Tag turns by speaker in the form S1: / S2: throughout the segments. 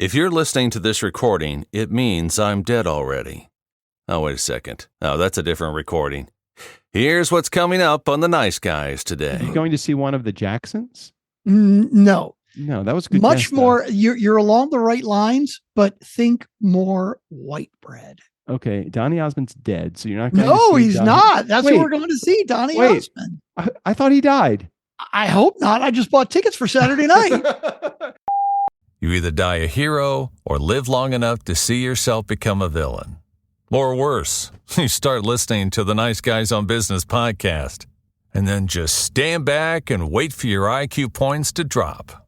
S1: If you're listening to this recording, it means I'm dead already. Oh, wait a second. Oh, that's a different recording. Here's what's coming up on The Nice Guys today.
S2: Are you going to see one of the Jacksons?
S3: No.
S2: No, that was a good.
S3: Much
S2: guess,
S3: more. You're along the right lines, but think more white bread.
S2: Okay, Donny Osmond's dead, so you're not going
S3: No,
S2: to see
S3: he's
S2: Donny.
S3: not. That's
S2: Wait.
S3: what we're going to see, Donny Osmond.
S2: I thought he died.
S3: I hope not. I just bought tickets for Saturday night.
S1: You either die a hero or live long enough to see yourself become a villain. Or worse, you start listening to the Nice Guys on Business podcast and then just stand back and wait for your IQ points to drop.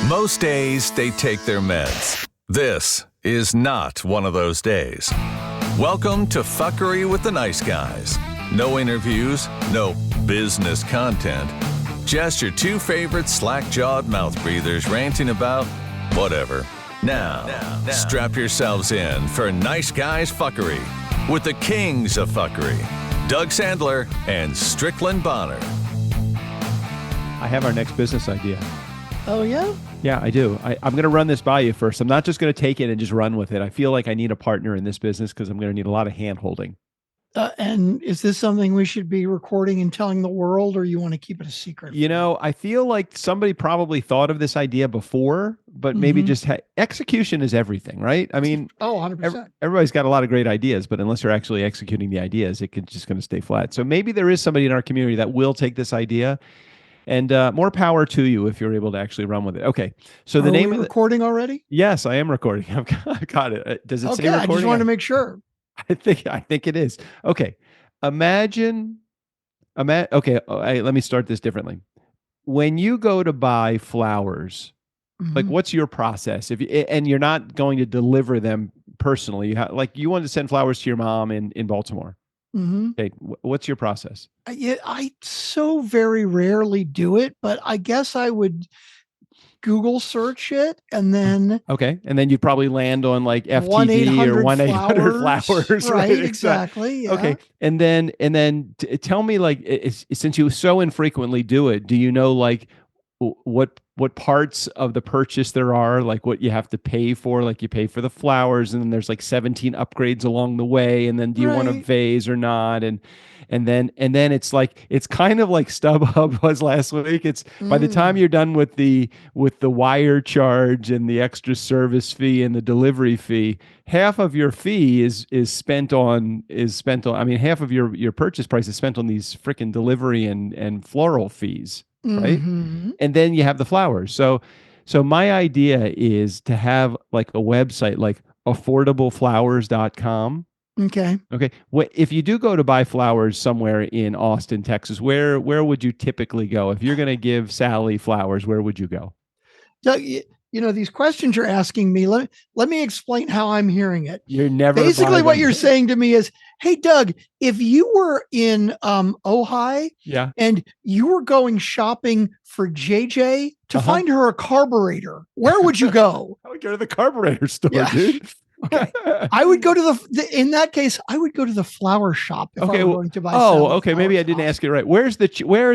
S1: Most days, they take their meds. This is not one of those days. Welcome to Fuckery with the Nice Guys. No interviews, no business content. Just your two favorite slack-jawed mouth breathers ranting about whatever. Now, strap yourselves in for Nice Guys Fuckery with the kings of fuckery, Doug Sandler and Strickland Bonner.
S2: I have our next business idea.
S3: Oh, yeah?
S2: Yeah, I do. I'm going to run this by you first. I'm not just going to take it and just run with it. I feel like I need a partner in this business because I'm going to need a lot of hand-holding.
S3: And is this something we should be recording and telling the world, or you want to keep it a secret?
S2: You know, I feel like somebody probably thought of this idea before, but maybe just execution is everything, right? I mean,
S3: 100%.
S2: Everybody's got a lot of great ideas, but unless you're actually executing the ideas, it's just going to stay flat. So maybe there is somebody in our community that will take this idea, and more power to you if you're able to actually run with it. Okay, so the name of
S3: recording already?
S2: Yes, I am recording. I've got it. Does it say recording?
S3: I just wanted to make sure.
S2: I think it is. Okay. Imagine, okay, let me start this differently. When you go to buy flowers, like what's your process? And you're not going to deliver them personally. You want to send flowers to your mom in Baltimore. Okay. What's your process?
S3: I so very rarely do it, but I guess I would Google search it and then
S2: you'd probably land on like FTV or 1-800-Flowers.
S3: Right, exactly. Yeah.
S2: Okay. And then tell me, like, since you so infrequently do it, do you know like what parts of the purchase there are, like what you have to pay for? Like you pay for the flowers and then there's like 17 upgrades along the way, and then do you want a vase or not? And then it's like, it's kind of like StubHub was last week. It's by the time you're done with the wire charge and the extra service fee and the delivery fee, half of your fee is spent on, I mean, half of your purchase price is spent on these freaking delivery and floral fees, right? And then you have the flowers. So my idea is to have like a website like affordableflowers.com.
S3: Okay.
S2: If you do go to buy flowers somewhere in Austin, Texas, where would you typically go? If you're going to give Sally flowers, where would you go?
S3: Doug, you know, these questions you're asking me, let me explain how I'm hearing it.
S2: You're never
S3: basically what you're saying to me is, hey, Doug, if you were in Ojai and you were going shopping for JJ to find her a carburetor, where would you go?
S2: I would go to the carburetor store, dude.
S3: Okay. I would go to in that case, I would go to the flower shop if I were going to buy.
S2: Maybe I didn't ask it right. Where are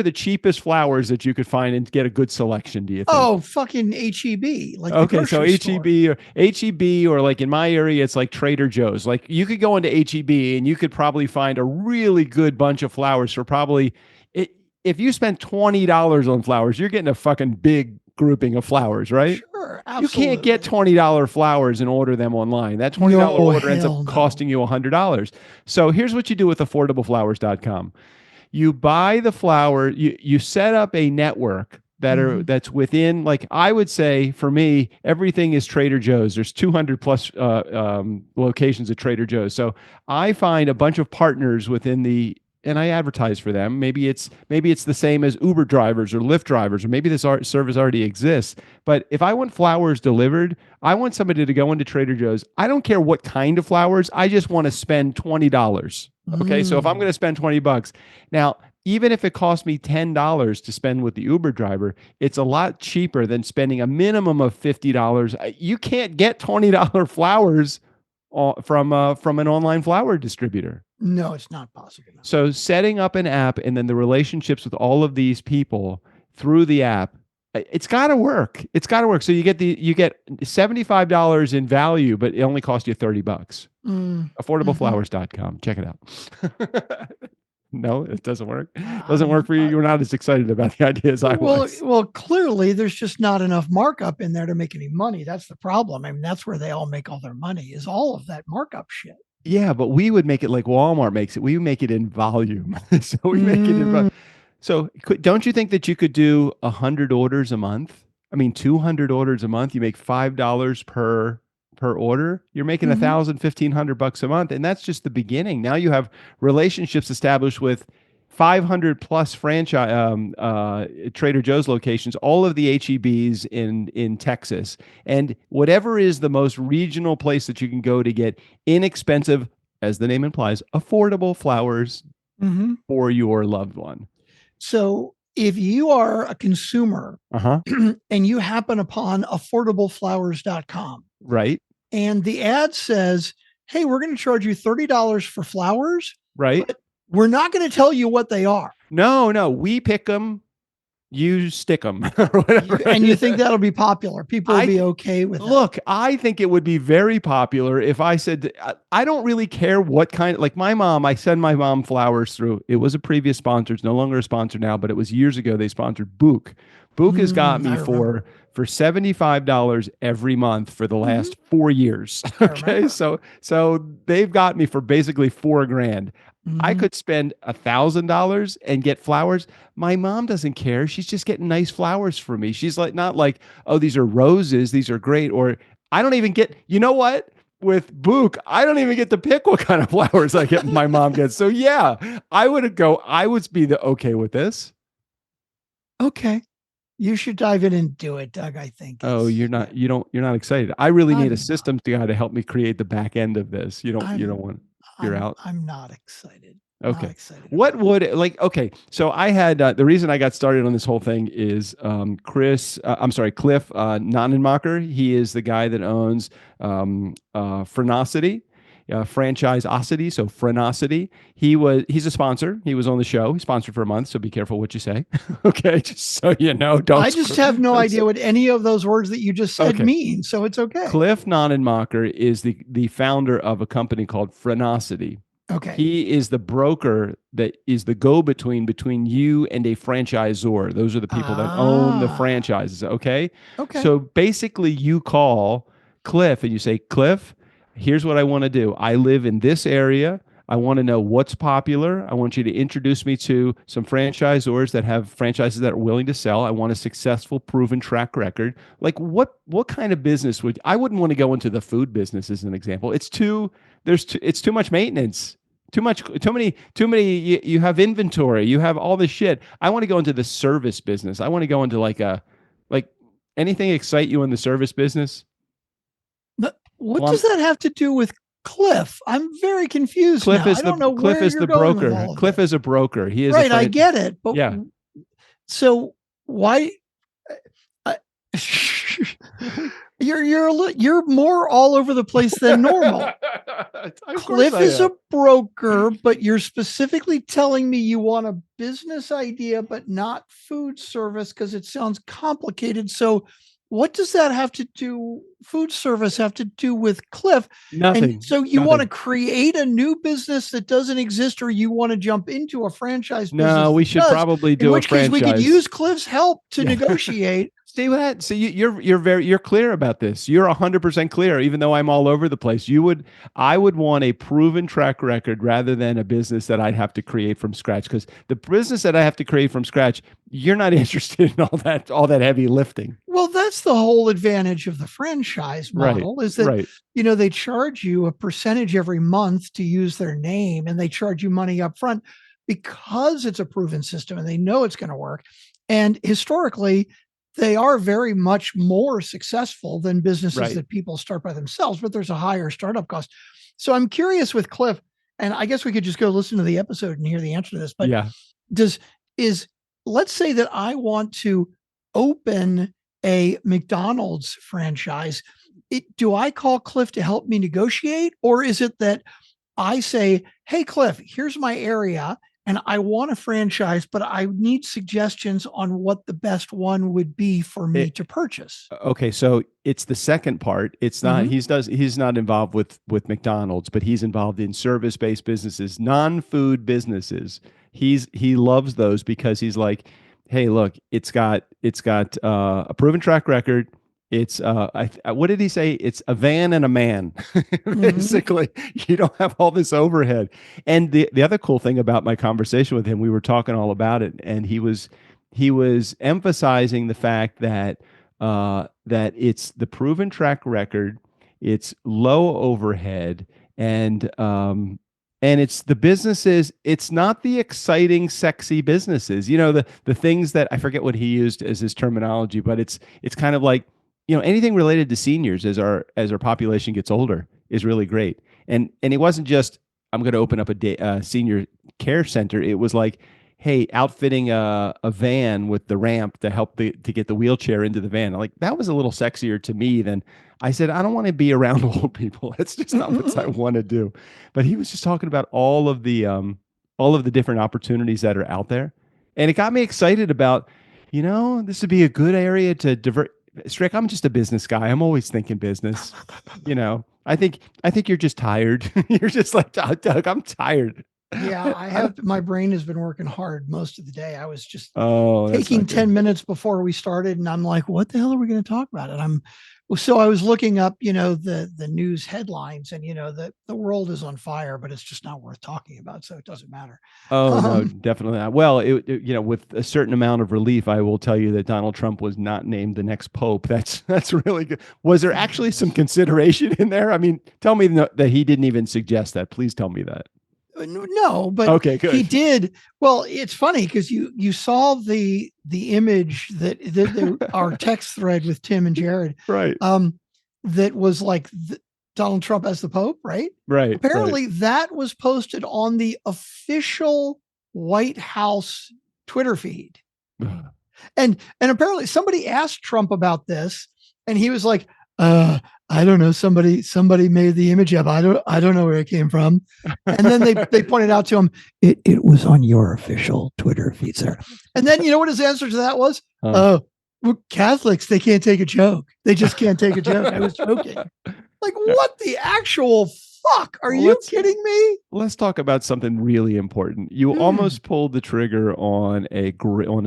S2: the cheapest flowers that you could find and get a good selection, do you think?
S3: Oh, fucking HEB. Like
S2: so HEB or like in my area, it's like Trader Joe's. Like you could go into HEB and you could probably find a really good bunch of flowers for probably, if you spend $20 on flowers, you're getting a fucking big grouping of flowers, right?
S3: Sure, absolutely.
S2: You can't get $20 flowers and order them online. That $20 order ends up costing you $100. So here's what you do with affordableflowers.com. You buy the flower, you set up a network that's within, like, I would say for me, everything is Trader Joe's. There's 200 plus locations at Trader Joe's. So I find a bunch of partners within and I advertise for them. Maybe it's the same as Uber drivers or Lyft drivers, or maybe this service already exists. But if I want flowers delivered, I want somebody to go into Trader Joe's. I don't care what kind of flowers. I just want to spend $20. Okay, so if I'm going to spend $20, now even if it costs me $10 to spend with the Uber driver, it's a lot cheaper than spending a minimum of $50. You can't get $20 flowers from an online flower distributor.
S3: No, it's not possible.
S2: So setting up an app and then the relationships with all of these people through the app It's got to work. It's got to work. So you get $75 in value, but it only costs you $30. Affordableflowers.com. Check it out. No, it doesn't work. It doesn't work for you. You're not as excited about the idea as I was.
S3: Well, clearly there's just not enough markup in there to make any money. That's the problem. I mean, that's where they all make all their money, is all of that markup shit.
S2: Yeah, but we would make it like Walmart makes it. We would make it in volume. So we make it in volume. So don't you think that you could do 100 orders a month? I mean, 200 orders a month. You make $5 per order. You're making $1,500 a month, and that's just the beginning. Now you have relationships established with 500 plus franchise Trader Joe's locations, all of the HEBs in Texas, and whatever is the most regional place that you can go to get inexpensive, as the name implies, affordable flowers for your loved one.
S3: So if you are a consumer and you happen upon affordableflowers.com,
S2: right,
S3: and the ad says, hey, we're going to charge you $30 for flowers,
S2: right,
S3: but we're not going to tell you what they are.
S2: No, we pick them, you stick them, or whatever.
S3: And you think that'll be popular? People will be okay with it.
S2: Look, I think it would be very popular if I said, I don't really care what kind, like my mom, I send my mom flowers through. It was a previous sponsor. It's no longer a sponsor now, but it was years ago. They sponsored Book. Book has got me for $75 every month for the last 4 years. Okay. So they've got me for basically $4,000. I could spend $1,000 and get flowers. My mom doesn't care. She's just getting nice flowers for me. She's like, not like, oh, these are roses. These are great. Or I don't even get, you know what? With Book, I don't even get to pick what kind of flowers I get. My mom gets. So yeah, I would be okay with this.
S3: Okay. You should dive in and do it, Doug. I think.
S2: You're not excited. I really need a systems guy to help me create the back end of this. You don't want. You're out.
S3: I'm not excited.
S2: Okay.
S3: Not excited.
S2: What would okay. So I had, the reason I got started on this whole thing is, Cliff Nonnenmacher. He is the guy that owns, Phrenosity, Franchisocity. So Phrenosity. He's a sponsor. He was on the show. He's sponsored for a month. So be careful what you say. Okay. Just so you know,
S3: I just have no idea what any of those words that you just said mean. So it's okay.
S2: Cliff Nonnenmacher is the founder of a company called Phrenosity.
S3: Okay.
S2: He is the broker that is the go-between between you and a franchisor. Those are the people that own the franchises. Okay.
S3: Okay.
S2: So basically you call Cliff and you say, Cliff, here's what I want to do. I live in this area. I want to know what's popular. I want you to introduce me to some franchisors that have franchises that are willing to sell. I want a successful, proven track record. Like what kind of business I wouldn't want to go into the food business as an example. It's too much maintenance. Too many, you have inventory, you have all this shit. I want to go into the service business. I want to go into like anything excite you in the service business?
S3: What does that have to do with Cliff? I'm very confused.
S2: Cliff
S3: now.
S2: is
S3: I don't know
S2: Cliff
S3: where
S2: is
S3: you're
S2: the
S3: going
S2: broker.
S3: with all of
S2: Cliff
S3: this.
S2: is a broker. He is
S3: right. I get it, but
S2: yeah.
S3: So why? You're more all over the place than normal. Cliff is a broker, but you're specifically telling me you want a business idea, but not food service because it sounds complicated. So what does that have to do? Food service have to do with Cliff?
S2: Nothing.
S3: And so you want to create a new business that doesn't exist, or you want to jump into a franchise business?
S2: No, we should probably do a franchise.
S3: In which case we could use Cliff's help to negotiate.
S2: See what? So you're clear about this. You're 100% clear, even though I'm all over the place. I would want a proven track record rather than a business that I'd have to create from scratch. Because the business that I have to create from scratch, you're not interested in all that heavy lifting.
S3: Well, that's the whole advantage of the franchise model, is that they charge you a percentage every month to use their name, and they charge you money up front because it's a proven system and they know it's going to work. And historically, they are very much more successful than businesses that people start by themselves, but there's a higher startup cost. So I'm curious with Cliff, and I guess we could just go listen to the episode and hear the answer to this. But let's say that I want to open a McDonald's franchise. Do I call Cliff to help me negotiate? Or is it that I say, hey, Cliff, here's my area, and I want a franchise, but I need suggestions on what the best one would be for me to purchase.
S2: Okay, so it's the second part. It's not he's not involved with McDonald's, but he's involved in service-based businesses, non-food businesses. He loves those because he's like, hey, look, it's got a proven track record. It's what did he say? It's a van and a man. Basically, you don't have all this overhead. And the other cool thing about my conversation with him, we were talking all about it, and he was emphasizing the fact that that it's the proven track record, it's low overhead, and it's the businesses. It's not the exciting, sexy businesses. The things that I forget what he used as his terminology, but it's kind of like, anything related to seniors as our population gets older is really great. And it wasn't just, I'm going to open up a senior care center. It was like, hey, outfitting a van with the ramp to help to get the wheelchair into the van. Like, that was a little sexier to me than, I said, I don't want to be around old people. That's just not what I want to do. But he was just talking about all of the different opportunities that are out there. And it got me excited about, this would be a good area to divert. Strick, I'm just a business guy. I'm always thinking business. I think you're just tired. You're just like, Doug, I'm tired.
S3: Yeah, my brain has been working hard most of the day. I was just taking 10 minutes before we started, and I'm like, what the hell are we going to talk about? And so I was looking up, the news headlines, and the world is on fire, but it's just not worth talking about, so it doesn't matter.
S2: Oh, no, definitely not. Well, with a certain amount of relief, I will tell you that Donald Trump was not named the next pope. That's really good. Was there actually some consideration in there? I mean, tell me that he didn't even suggest that. Please tell me that.
S3: No, but
S2: okay, good.
S3: He did. Well, it's funny because you saw the image that our text thread with Tim and Jared,
S2: right?
S3: That was like Donald Trump as the Pope, right?
S2: Right.
S3: Apparently, that was posted on the official White House Twitter feed, and apparently somebody asked Trump about this, and he was like, I don't know. Somebody made the image up. I don't know where it came from. And then they pointed out to him, it was on your official Twitter feed, sir. And then you know what his answer to that was? Well, Catholics, they can't take a joke. They just can't take a joke. I was joking. Like, what the actual fuck? Are you kidding me?
S2: Let's talk about something really important. You almost pulled the trigger on a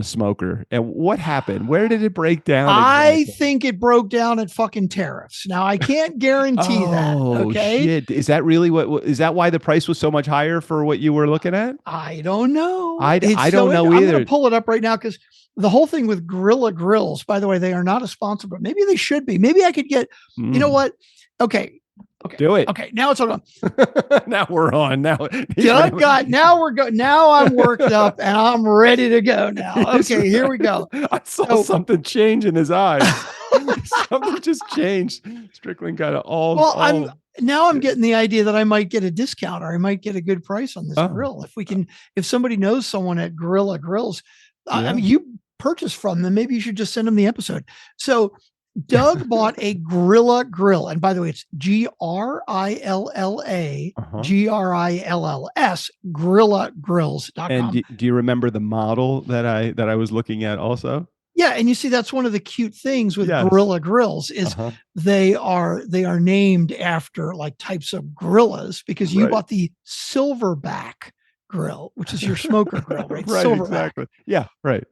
S2: smoker. And what happened? Where did it break down?
S3: I think it broke down at fucking tariffs. Now, I can't guarantee that. Okay.
S2: Shit. Is that really is that why the price was so much higher for what you were looking at?
S3: I don't know.
S2: I don't know either.
S3: I'm going to pull it up right now because the whole thing with Gorilla Grills, by the way, they are not a sponsor, but maybe they should be. Maybe I could get, you know what? Okay.
S2: Do it.
S3: Okay. Now it's all on.
S2: Now we're on. Now
S3: I'm worked up and I'm ready to go now. Okay, here we go.
S2: I saw something change in his eyes. Something just changed. Strickland got it all.
S3: Well, I'm getting the idea that I might get a discount or I might get a good price on this grill. If somebody knows someone at Gorilla Grills, I mean, you purchase from them, maybe you should just send them the episode. So Doug bought a Gorilla Grill. And by the way, it's GRILLA, GRILLS, GorillaGrills.com.
S2: And do you remember the model that I was looking at also?
S3: Yeah. And you see, that's one of the cute things with Gorilla Grills is they are named after like types of gorillas because you bought the Silverback grill, which is your smoker grill, right?
S2: Right.
S3: Silverback.
S2: Exactly. Yeah. Right.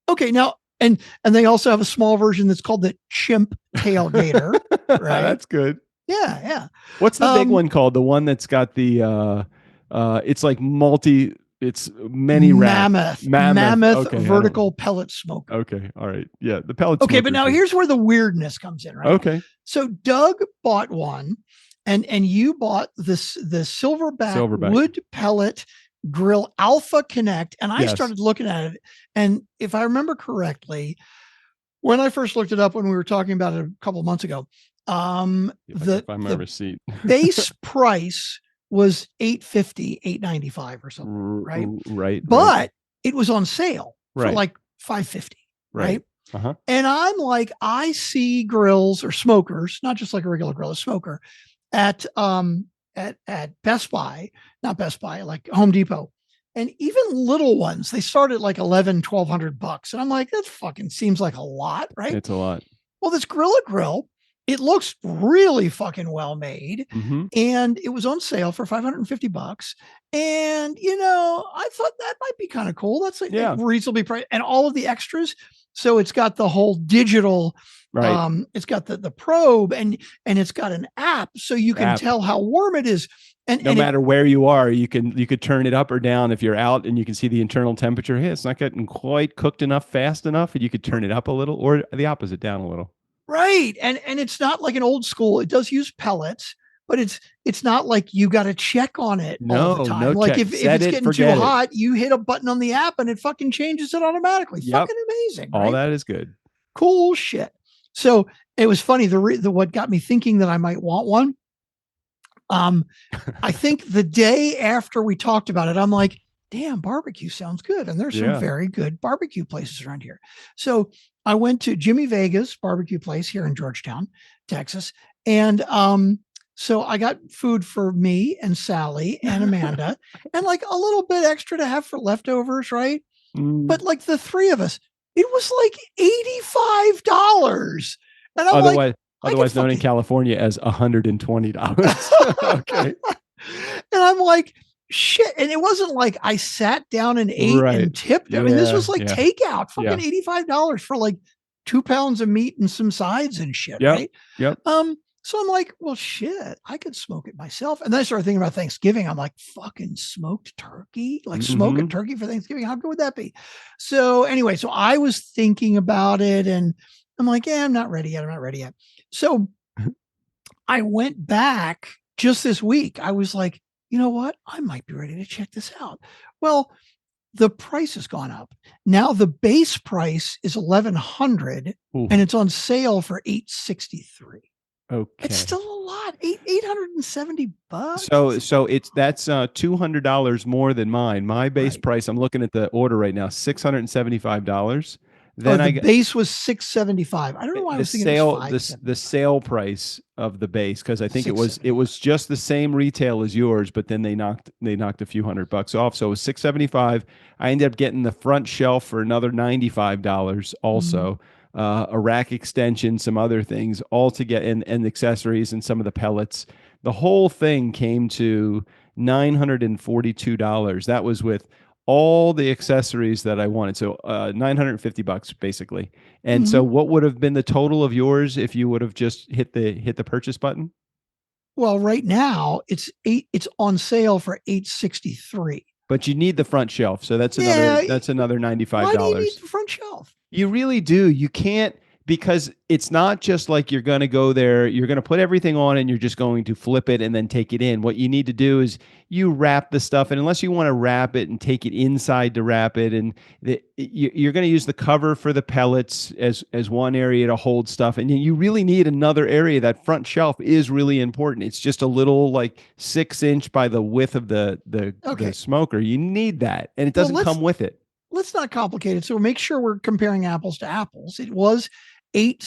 S3: Okay. Now, and they also have a small version that's called the Chimp Tailgater. Right.
S2: That's good.
S3: Yeah. Yeah.
S2: What's the big one called? The one that's got the it's like it's many
S3: Mammoth
S2: okay,
S3: vertical pellet smoker.
S2: Okay. All right. Yeah. The pellet.
S3: Okay. But now here's where the weirdness comes in, right?
S2: Okay.
S3: So Doug bought one and you bought the Silverback wood pellet grill Alpha Connect. And I started looking at it. And if I remember correctly, when I first looked it up, when we were talking about it a couple of months ago, the
S2: receipt
S3: base price was $850, $895 or something. Right.
S2: Right.
S3: But it was on sale for like $550. Right. And I'm like, I see grills or smokers, not just like a regular grill, a smoker at Best Buy, not Best Buy, like Home Depot. And even little ones, they start at like $1,100-$1,200. And I'm like, that fucking seems like a lot, right?
S2: It's a lot.
S3: Well, this Gorilla Grill, it looks really fucking well made.
S2: Mm-hmm.
S3: And it was on sale for $550. And, I thought that might be kind of cool. That's reasonably priced. And all of the extras. So it's got the whole digital,
S2: right.
S3: It's got the probe and it's got an app so you can tell how warm it is. And
S2: no matter where you are, you could turn it up or down if you're out, and you can see the internal temperature. Hey, it's not getting quite cooked enough, fast enough, and you could turn it up a little, or the opposite, down a little.
S3: Right. And it's not like an old school. It does use pellets, but it's not like you got to check on it all the time.
S2: No
S3: like
S2: check.
S3: if it's getting too hot, you hit a button on the app and it fucking changes it automatically. Yep. Fucking amazing.
S2: All that is good.
S3: Cool shit. So it was funny. The what got me thinking that I might want one. I think the day after we talked about it, I'm like, damn, barbecue sounds good. And there's some very good barbecue places around here. So I went to Jimmy Vega's barbecue place here in Georgetown, Texas. And so I got food for me and Sally and Amanda and like a little bit extra to have for leftovers, right? But like the three of us, it was like $85. And I'm
S2: otherwise known in California as $120. Okay.
S3: And I'm like, shit. And it wasn't like I sat down and ate and tipped. I mean, this was like takeout, fucking $85 for like 2 pounds of meat and some sides and shit. Right.
S2: Yep.
S3: So I'm like, well, shit, I could smoke it myself. And then I started thinking about Thanksgiving. I'm like, fucking smoked turkey, like smoke a turkey for Thanksgiving. How good would that be? So anyway, so I was thinking about it and I'm like, I'm not ready yet. So I went back just this week. I was like, you know what? I might be ready to check this out. Well, the price has gone up. Now the base price is $1,100 and it's on sale for $863.
S2: Okay.
S3: It's still a lot. $870.
S2: So that's $200 more than mine. My base price, I'm looking at the order right now, $675. Then
S3: the base was $675. I don't know why I was thinking it was
S2: the sale price of the base, because I think it was just the same retail as yours, but then they knocked a few $100 off. So it was $675. I ended up getting the front shelf for another $95 also. A rack extension, some other things, all to get and accessories and some of the pellets. The whole thing came to $942. That was with all the accessories that I wanted. So $950 basically. And so what would have been the total of yours if you would have just hit the purchase button?
S3: Well, right now it's on sale for $863.
S2: But you need the front shelf. So that's another $95.
S3: Why do you need the front shelf?
S2: You really do. You can't, because it's not just like you're going to go there, you're going to put everything on and you're just going to flip it and then take it in. What you need to do is you wrap the stuff, and unless you want to wrap it and take it inside to wrap it, and you're going to use the cover for the pellets as one area to hold stuff, and you really need another area. That front shelf is really important. It's just a little like 6-inch by the width of the smoker. You need that, and it doesn't come with it.
S3: Let's not complicate it. So make sure we're comparing apples to apples. It was it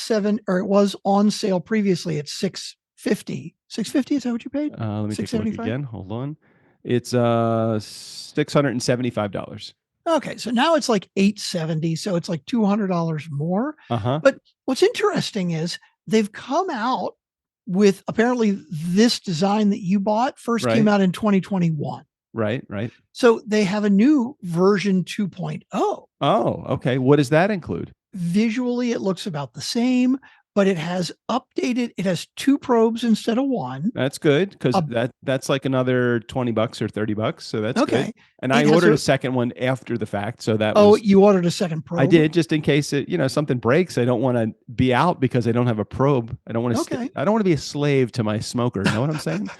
S3: was on sale previously at $650. $650, is that what you paid?
S2: Let me take a look again. Hold on. It's $675.
S3: Okay, so now it's like $870, so it's like $200 more.
S2: Uh-huh.
S3: But what's interesting is they've come out with, apparently this design that you bought first came out in 2021.
S2: Right.
S3: So they have a new version 2.0.
S2: Oh, okay. What does that include?
S3: Visually, it looks about the same, but it has updated. It has 2 probes instead of 1.
S2: That's good, because that's like another $20 or $30. So that's good. And I ordered a second one after the fact. So that
S3: you ordered a second probe?
S2: I did, just in case something breaks. I don't want to be out because I don't have a probe. I don't want to. I don't want to be a slave to my smoker. You know what I'm saying?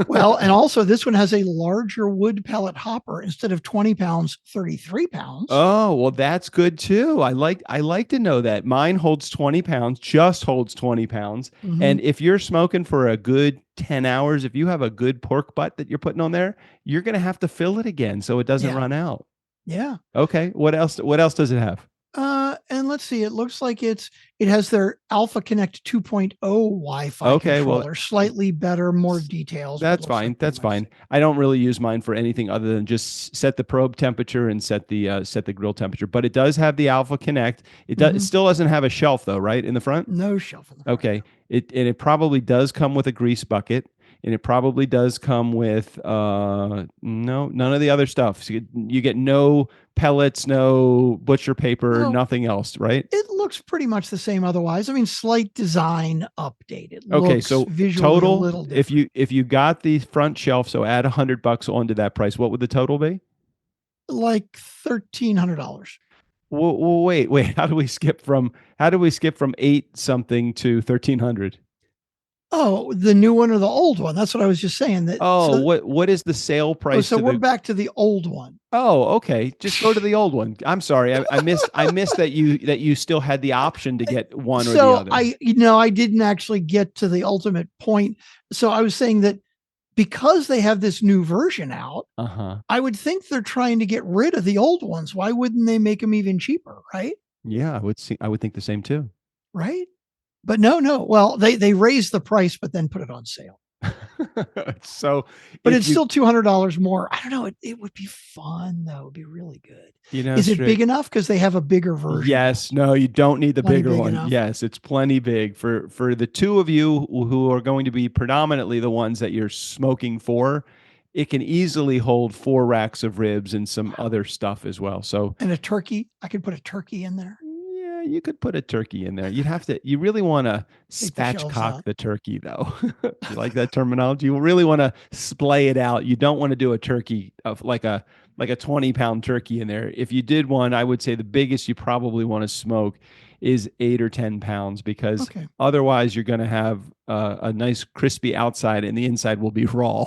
S3: Well, and also this one has a larger wood pellet hopper. Instead of 20 pounds, 33 pounds.
S2: Oh, well, that's good too. I like to know that. Mine holds 20 pounds. Just holds 20 pounds. And if you're smoking for a good 10 hours, if you have a good pork butt that you're putting on there, you're going to have to fill it again so it doesn't run out.
S3: Yeah.
S2: Okay. What else does it have?
S3: And let's see, it looks like it has their Alpha Connect 2.0 Wi-Fi controller, slightly better, more details.
S2: That's fine. That's fine. I don't really use mine for anything other than just set the probe temperature and set the grill temperature. But it does have the Alpha Connect. It does. It still doesn't have a shelf though, right? In the front?
S3: No shelf in the front.
S2: Okay. It probably does come with a grease bucket. And it probably does come with none of the other stuff. So you get no pellets, no butcher paper, nothing else, right?
S3: It looks pretty much the same otherwise. I mean, slight design updated.
S2: Okay, so total, if you got the front shelf, so add $100 onto that price, what would the total be?
S3: Like $1,300.
S2: Well, wait. How do we skip from 8 something to 1,300?
S3: Oh, the new one or the old one? That's what I was just saying.
S2: What is the sale price?
S3: So we're back to the old one.
S2: Oh, okay. Just go to the old one. I'm sorry, I missed that you still had the option to get one or the other.
S3: So I didn't actually get to the ultimate point. So I was saying that because they have this new version out, I would think they're trying to get rid of the old ones. Why wouldn't they make them even cheaper? Right?
S2: Yeah, I would think the same too.
S3: Right. But no. Well, they raised the price, but then put it on sale. But it's still $200 more. I don't know. It would be fun though. It'd be really good. Is it big enough? Because they have a bigger version.
S2: Yes. No, you don't need the bigger one. Enough. Yes, it's plenty big for the two of you who are going to be predominantly the ones that you're smoking for. It can easily hold 4 racks of ribs and some other stuff as well. And
S3: a turkey. I could put a turkey in there.
S2: You could put a turkey in there. You really want to spatchcock the turkey though. You like that terminology? You really want to splay it out. You don't want to do a turkey of like a 20-pound turkey in there. If you did one, I would say the biggest you probably want to smoke is 8 or 10 pounds because otherwise you're going to have a nice crispy outside and the inside will be raw.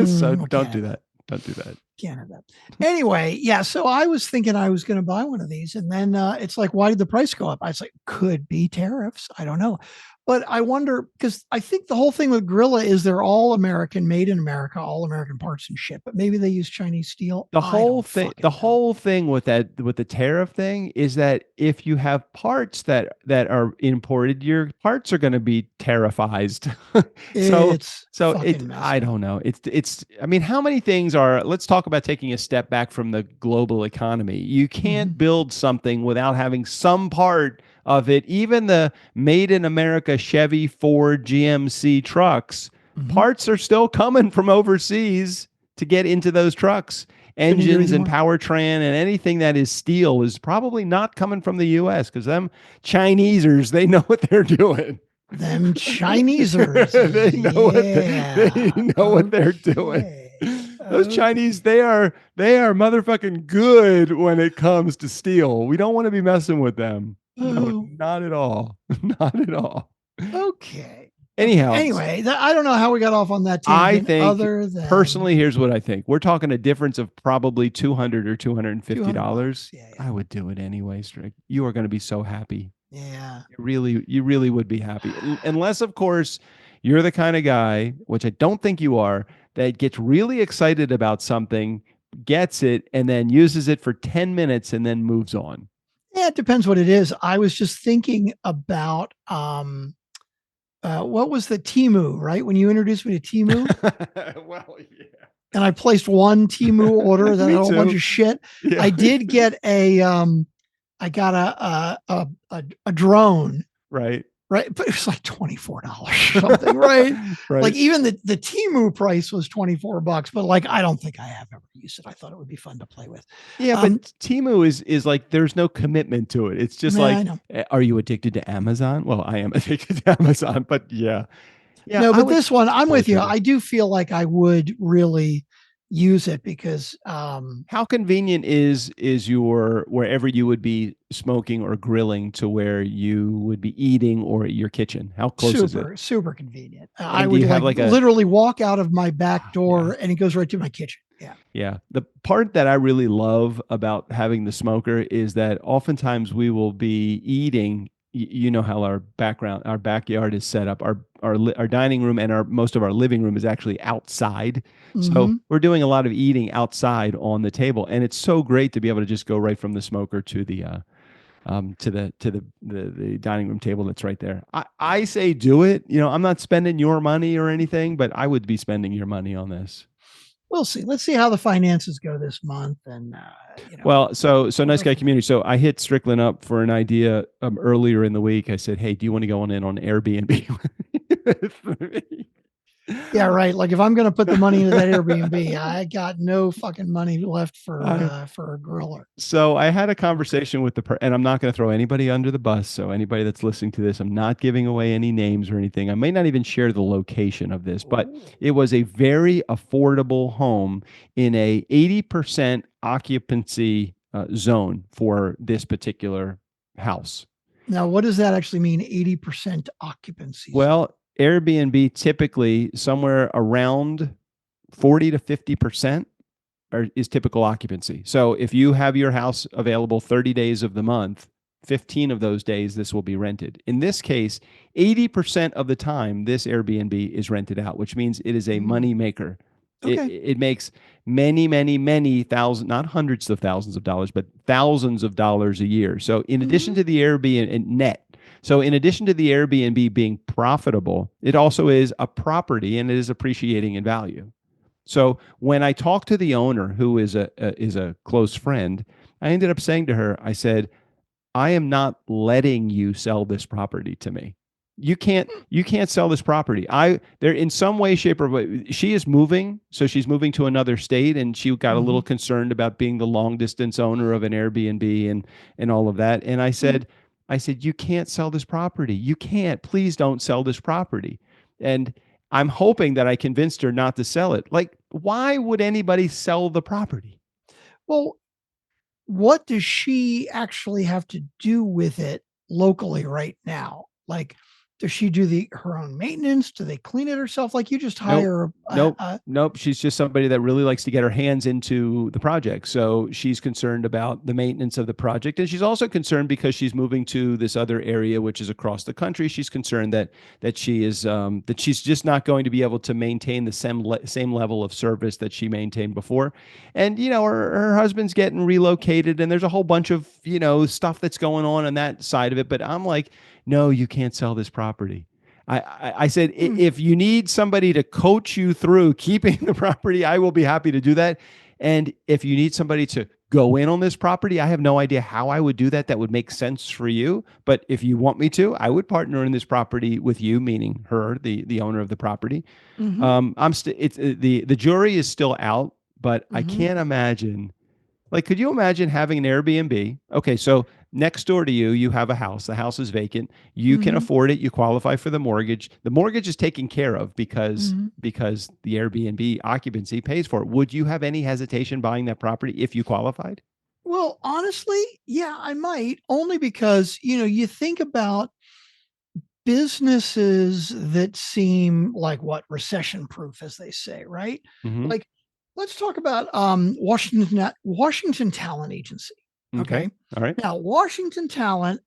S2: So don't do that. Don't do that.
S3: Can't have that. Anyway, yeah. So I was thinking I was going to buy one of these, and then it's like, why did the price go up? I was like, could be tariffs. I don't know. But I wonder, because I think the whole thing with Grilla is they're all American, made in America, all American parts and shit. But maybe they use Chinese steel.
S2: The whole thing with the tariff thing is that if you have parts that are imported, your parts are going to be tariffized. I don't know. I mean, how many things are? Let's talk about taking a step back from the global economy. You can't build something without having some part of it. Even the made in America Chevy, Ford, GMC trucks, parts are still coming from overseas to get into those trucks. Engines and powertrain and anything that is steel is probably not coming from the U.S. because them Chinesers, they know what they're doing.
S3: Them Chinesers.
S2: They know what they're doing. Those Chinese, they are motherfucking good when it comes to steel. We don't want to be messing with them. No, not at all. Not at all.
S3: Okay.
S2: Anyhow.
S3: Anyway, I don't know how we got off on that tangent.
S2: I think, personally, here's what I think. We're talking a difference of probably $200 or $250.
S3: Yeah.
S2: I would do it anyway, Strick. You are going to be so happy.
S3: Yeah.
S2: You really would be happy. Unless, of course, you're the kind of guy, which I don't think you are, that gets really excited about something, gets it, and then uses it for 10 minutes and then moves on.
S3: Yeah, it depends what it is. I was just thinking about what was the Temu, right? When you introduced me to Temu.
S2: Well, yeah.
S3: And I placed one Temu order, then a whole bunch of shit. Yeah. I did get I got a drone.
S2: Right.
S3: Right. But it was like $24 or something, right?
S2: Right.
S3: Like even the Temu price was $24, but like, I don't think I have ever used it. I thought it would be fun to play with.
S2: Yeah. But Temu is like, there's no commitment to it. It's just are you addicted to Amazon? Well, I am addicted to Amazon, but yeah. Yeah.
S3: No, but this one, I'm with you. I do feel like I would really use it because
S2: how convenient is your wherever you would be smoking or grilling to where you would be eating or your kitchen? How close is it?
S3: Super convenient. I would literally walk out of my back door and it goes right to my kitchen.
S2: Yeah. The part that I really love about having the smoker is that oftentimes we will be eating. You know how our backyard is set up. Our dining room and most of our living room is actually outside. So we're doing a lot of eating outside on the table, and it's so great to be able to just go right from the smoker to the to the dining room table that's right there. I say do it. I'm not spending your money or anything, but I would be spending your money on this.
S3: We'll see. Let's see how the finances go this month. And,
S2: well, so Nice Guy Community. So I hit Strickland up for an idea earlier in the week. I said, hey, do you want to go on Airbnb?
S3: Yeah, right. Like if I'm going to put the money into that Airbnb, I got no fucking money left for a griller.
S2: So I had a conversation with and I'm not going to throw anybody under the bus. So anybody that's listening to this, I'm not giving away any names or anything. I may not even share the location of this, but it was a very affordable home in a 80% occupancy zone for this particular house.
S3: Now, what does that actually mean? 80% occupancy?
S2: Well, Airbnb typically somewhere around 40 to 50% is typical occupancy. So if you have your house available 30 days of the month, 15 of those days, this will be rented. In this case, 80% of the time, this Airbnb is rented out, which means it is a money maker. Okay. It makes many, many, many thousands, not hundreds of thousands of dollars, but thousands of dollars a year. So in addition to the Airbnb net, so in addition to the Airbnb being profitable, it also is a property and it is appreciating in value. So when I talked to the owner, who is a close friend, I ended up saying to her, I said, I am not letting you sell this property to me. You can't sell this property. There in some way, shape, or way, she is moving. So she's moving to another state, and she got a little concerned about being the long distance owner of an Airbnb and all of that. And I said, you can't sell this property. You can't. Please don't sell this property. And I'm hoping that I convinced her not to sell it. Like, why would anybody sell the property?
S3: Well, what does she actually have to do with it locally right now? Like, does she do her own maintenance? Do they clean it herself? Like you just hire?
S2: Nope. She's just somebody that really likes to get her hands into the project. So she's concerned about the maintenance of the project. And she's also concerned because she's moving to this other area, which is across the country. She's concerned that she's just not going to be able to maintain the same level of service that she maintained before. And, her husband's getting relocated and there's a whole bunch of, stuff that's going on that side of it. But I'm like, no, you can't sell this property. I said, if you need somebody to coach you through keeping the property, I will be happy to do that. And if you need somebody to go in on this property, I have no idea how I would do that. That would make sense for you. But if you want me to, I would partner in this property with you, meaning her, the owner of the property. The jury is still out, but I can't imagine. Like, could you imagine having an Airbnb? Okay, so next door to you, you have a house. The house is vacant. You can afford it. You qualify for the mortgage. The mortgage is taken care of because the Airbnb occupancy pays for it. Would you have any hesitation buying that property if you qualified?
S3: Well, honestly, yeah, I might. Only because, you think about businesses that seem like recession proof, as they say, right? Like, let's talk about Washington Talent Agency. Okay.
S2: All right.
S3: Now, Washington Talent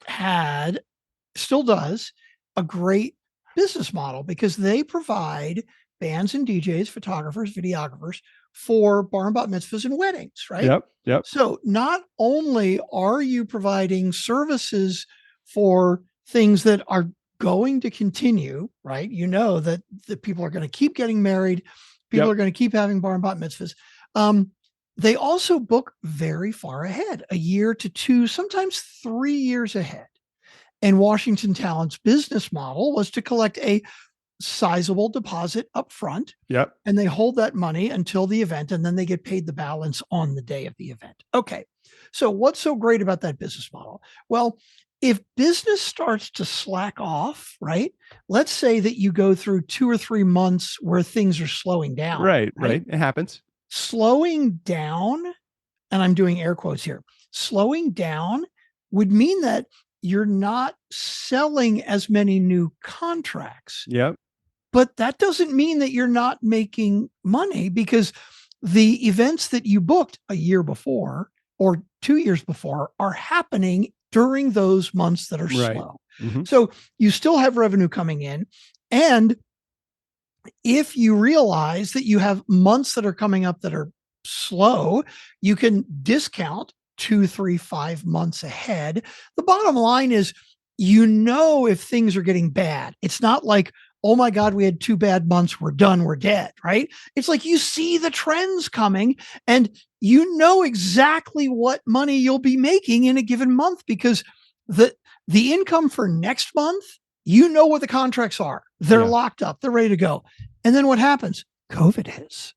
S3: still does a great business model because they provide bands and DJs, photographers, videographers for bar and bat mitzvahs and weddings, right?
S2: Yep.
S3: So not only are you providing services for things that are going to continue, right? That the people are going to keep getting married. People are going to keep having bar and bat mitzvahs. They also book very far ahead, a year to 2, sometimes 3 years ahead. And Washington Talent's business model was to collect a sizable deposit up front.
S2: Yep.
S3: And they hold that money until the event, and then they get paid the balance on the day of the event. Okay. So what's so great about that business model? Well, if business starts to slack off, right? Let's say that you go through 2 or 3 months where things are slowing down.
S2: Right. It happens.
S3: Slowing down, and I'm doing air quotes here, slowing down would mean that you're not selling as many new contracts.
S2: Yep.
S3: But that doesn't mean that you're not making money, because the events that you booked a year before or 2 years before are happening during those months that are slow. So you still have revenue coming in. And if you realize that you have months that are coming up that are slow, you can discount 2, 3, 5 months ahead. The bottom line is, if things are getting bad. It's not like, oh my God, we had 2 bad months, we're done, we're dead, right? It's like you see the trends coming and you know exactly what money you'll be making in a given month, because the income for next month, what the contracts are. They're locked up, they're ready to go. And then what happens? COVID hits.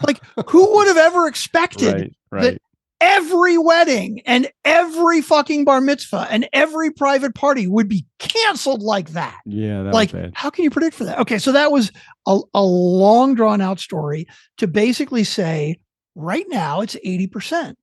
S3: Like, who would have ever expected that every wedding and every fucking bar mitzvah and every private party would be canceled like that?
S2: Yeah, that
S3: like,
S2: was bad.
S3: How can you predict for that? Okay, so that was a long drawn out story to basically say, right now it's 80%.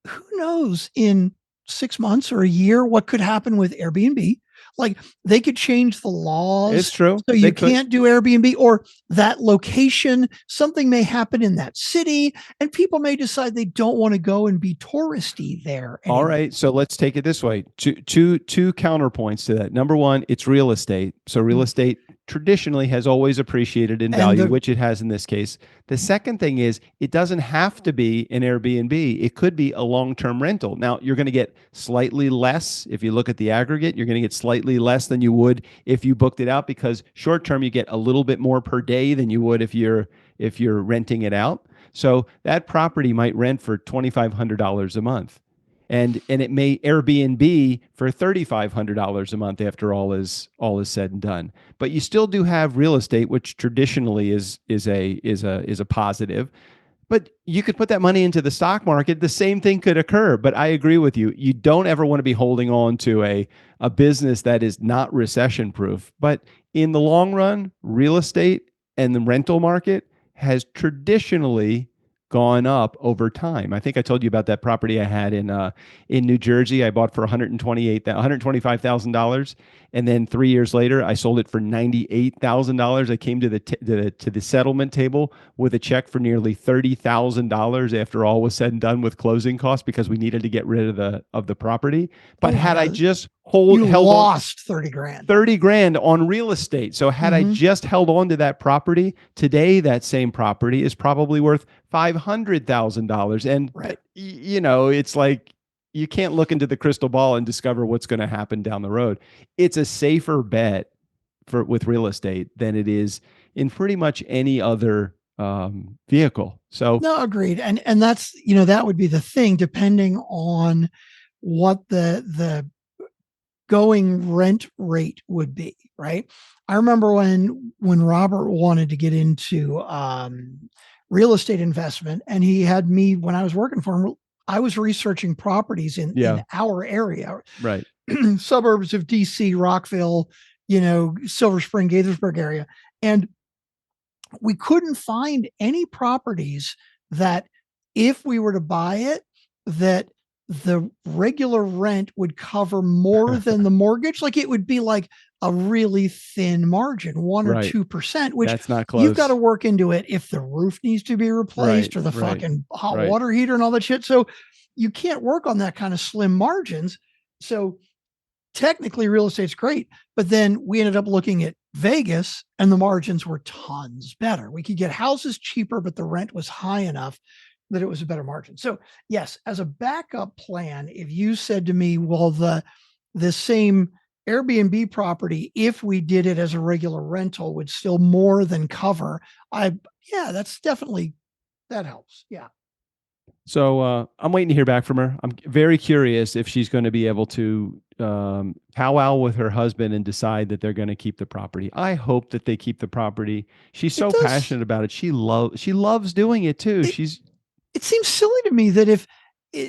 S3: Who knows in 6 months or a year what could happen with Airbnb? Like, they could change the laws.
S2: It's true.
S3: So you can't do Airbnb, or that location, something may happen in that city and people may decide they don't want to go and be touristy there anymore.
S2: All right. So let's take it this way. Two counterpoints to that. Number one, it's real estate. So real estate traditionally has always appreciated in value, which it has in this case. The second thing is, it doesn't have to be an Airbnb. It could be a long-term rental. Now, you're going to get slightly less. If you look at the aggregate, you're going to get slightly less than you would if you booked it out, because short-term you get a little bit more per day than you would if you're renting it out. So that property might rent for $2,500 a month. And it may Airbnb for $3,500 a month after all is said and done. But you still do have real estate, which traditionally is a positive. But you could put that money into the stock market. The same thing could occur. But I agree with you. You don't ever want to be holding on to a business that is not recession proof. But in the long run, real estate and the rental market has traditionally gone up over time. I think I told you about that property I had in New Jersey. I bought for $125,000, and then 3 years later, I sold it for $98,000. I came to the settlement table with a check for nearly $30,000 after all was said and done, with closing costs, because we needed to get rid of the property. But had I just
S3: lost 30 grand.
S2: 30 grand on real estate. So had I just held on to that property, today that same property is probably worth $500,000. And it's like, you can't look into the crystal ball and discover what's going to happen down the road. It's a safer bet with real estate than it is in pretty much any other vehicle. So
S3: no, agreed. And that's, that would be the thing, depending on what the going rent rate would be, right? I remember when Robert wanted to get into real estate investment, and he had me, when I was working for him, I was researching properties in our area,
S2: right?
S3: Suburbs of DC, Rockville, Silver Spring, Gaithersburg area. And we couldn't find any properties that, if we were to buy it, that the regular rent would cover more than the mortgage. Like, it would be like a really thin margin, 1 or 2%, which
S2: that's not close.
S3: You've got to work into it if the roof needs to be replaced or the fucking hot water heater and all that shit. So you can't work on that kind of slim margins. So technically real estate's great, but then we ended up looking at Vegas and the margins were tons better. We could get houses cheaper, but the rent was high enough that it was a better margin. So yes, as a backup plan, if you said to me, well, the same Airbnb property, if we did it as a regular rental, would still more than cover, that's definitely, that helps. Yeah.
S2: So I'm waiting to hear back from her. I'm very curious if she's going to be able to powwow with her husband and decide that they're going to keep the property. I hope that they keep the property. She's so passionate about it. She loves doing it too.
S3: It seems silly to me that if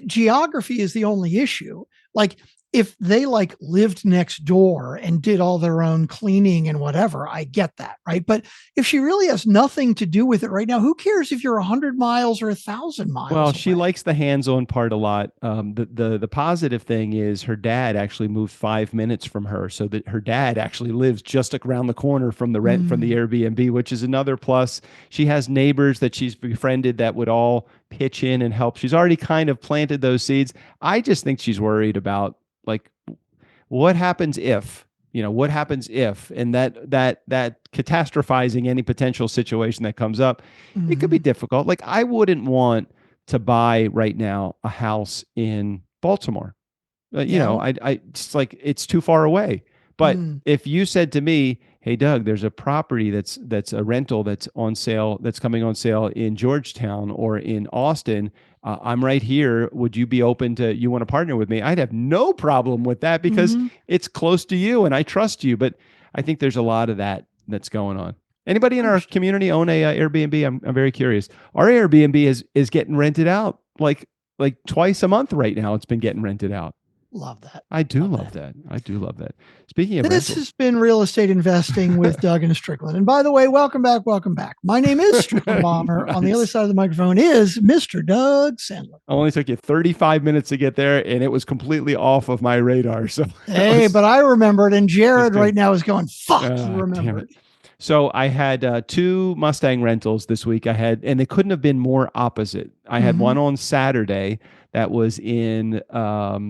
S3: geography is the only issue, like, if they lived next door and did all their own cleaning and whatever, I get that, right? But if she really has nothing to do with it right now, who cares if you're 100 miles or 1,000 miles?
S2: Well,
S3: away?
S2: She likes the hands-on part a lot. The positive thing is her dad actually moved 5 minutes from her, so that her dad actually lives just around the corner from the from the Airbnb, which is another plus. She has neighbors that she's befriended that would all pitch in and help. She's already kind of planted those seeds. I just think she's worried about, what happens if, and that catastrophizing any potential situation that comes up, it could be difficult. I wouldn't want to buy right now a house in Baltimore. You know, I it's like it's too far away. But if you said to me, "Hey, Doug, there's a property that's a rental that's on sale, that's coming on sale in Georgetown or in Austin. I'm right here. Would you be open to? You want to partner with me?" I'd have no problem with that because it's close to you and I trust you. But I think there's a lot of that's going on. Anybody in our community own a Airbnb? I'm very curious. Our Airbnb is getting rented out like twice a month right now. It's been getting rented out.
S3: Love that.
S2: I do love that. I do love that. Speaking of
S3: this
S2: rentals,
S3: has been Real Estate Investing with Doug and Strickland. And by the way, welcome back. Welcome back. My name is Strickland Bomber. Nice. On the other side of the microphone is Mr. Doug Sandler.
S2: It only took you 35 minutes to get there, and it was completely off of my radar. So
S3: hey, but I remembered, and Jared right now is going, fuck, you remembered.
S2: So I had 2 Mustang rentals this week. And they couldn't have been more opposite. I had one on Saturday that was in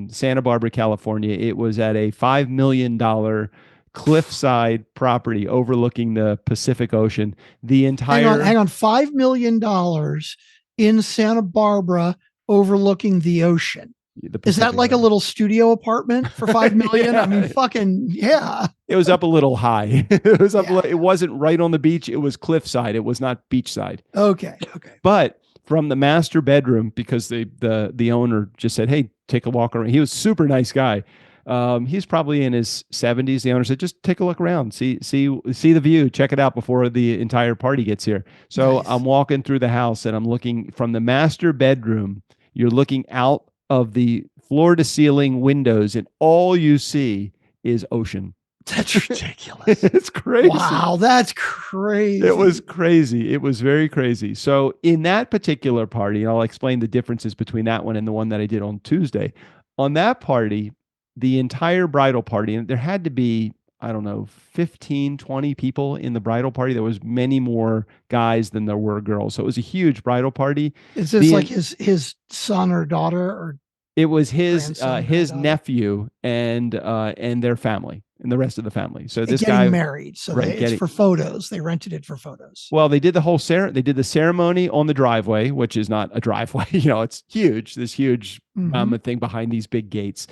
S2: Santa Barbara, California. It was at a $5 million cliffside property overlooking the Pacific Ocean. The entire
S3: hang on, $5 million in Santa Barbara overlooking the ocean. Is that like a little studio apartment for $5 million? I mean, fucking yeah.
S2: It was up a little high. It was up. It wasn't right on the beach. It was cliffside. It was not beachside.
S3: Okay.
S2: But from the master bedroom, because the owner just said, "Hey, take a walk around." He was a super nice guy. He's probably in his 70s. The owner said, "Just take a look around, see the view, check it out before the entire party gets here." So nice. I'm walking through the house and I'm looking from the master bedroom. You're looking out of the floor to ceiling windows, and all you see is ocean.
S3: That's ridiculous.
S2: It's crazy.
S3: Wow, that's crazy.
S2: It was crazy. It was very crazy. So in that particular party, and I'll explain the differences between that one and the one that I did on Tuesday. On that party, the entire bridal party, and there had to be, I don't know, 15, 20 people in the bridal party. There was many more guys than there were girls. So it was a huge bridal party.
S3: Is this like his son or daughter, or
S2: it was his nephew and their family and the rest of the family. So this guy
S3: married. So it's for photos. They rented it for photos.
S2: Well, they did they did the ceremony on the driveway, which is not a driveway. You know, it's huge. This huge thing behind these big gates.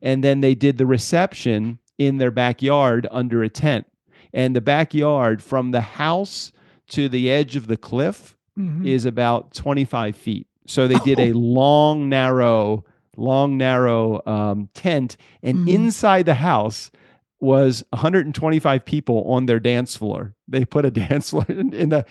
S2: And then they did the reception in their backyard under a tent. And the backyard from the house to the edge of the cliff is about 25 feet. So they did a long, narrow tent. And inside the house was 125 people on their dance floor. They put a dance floor in the,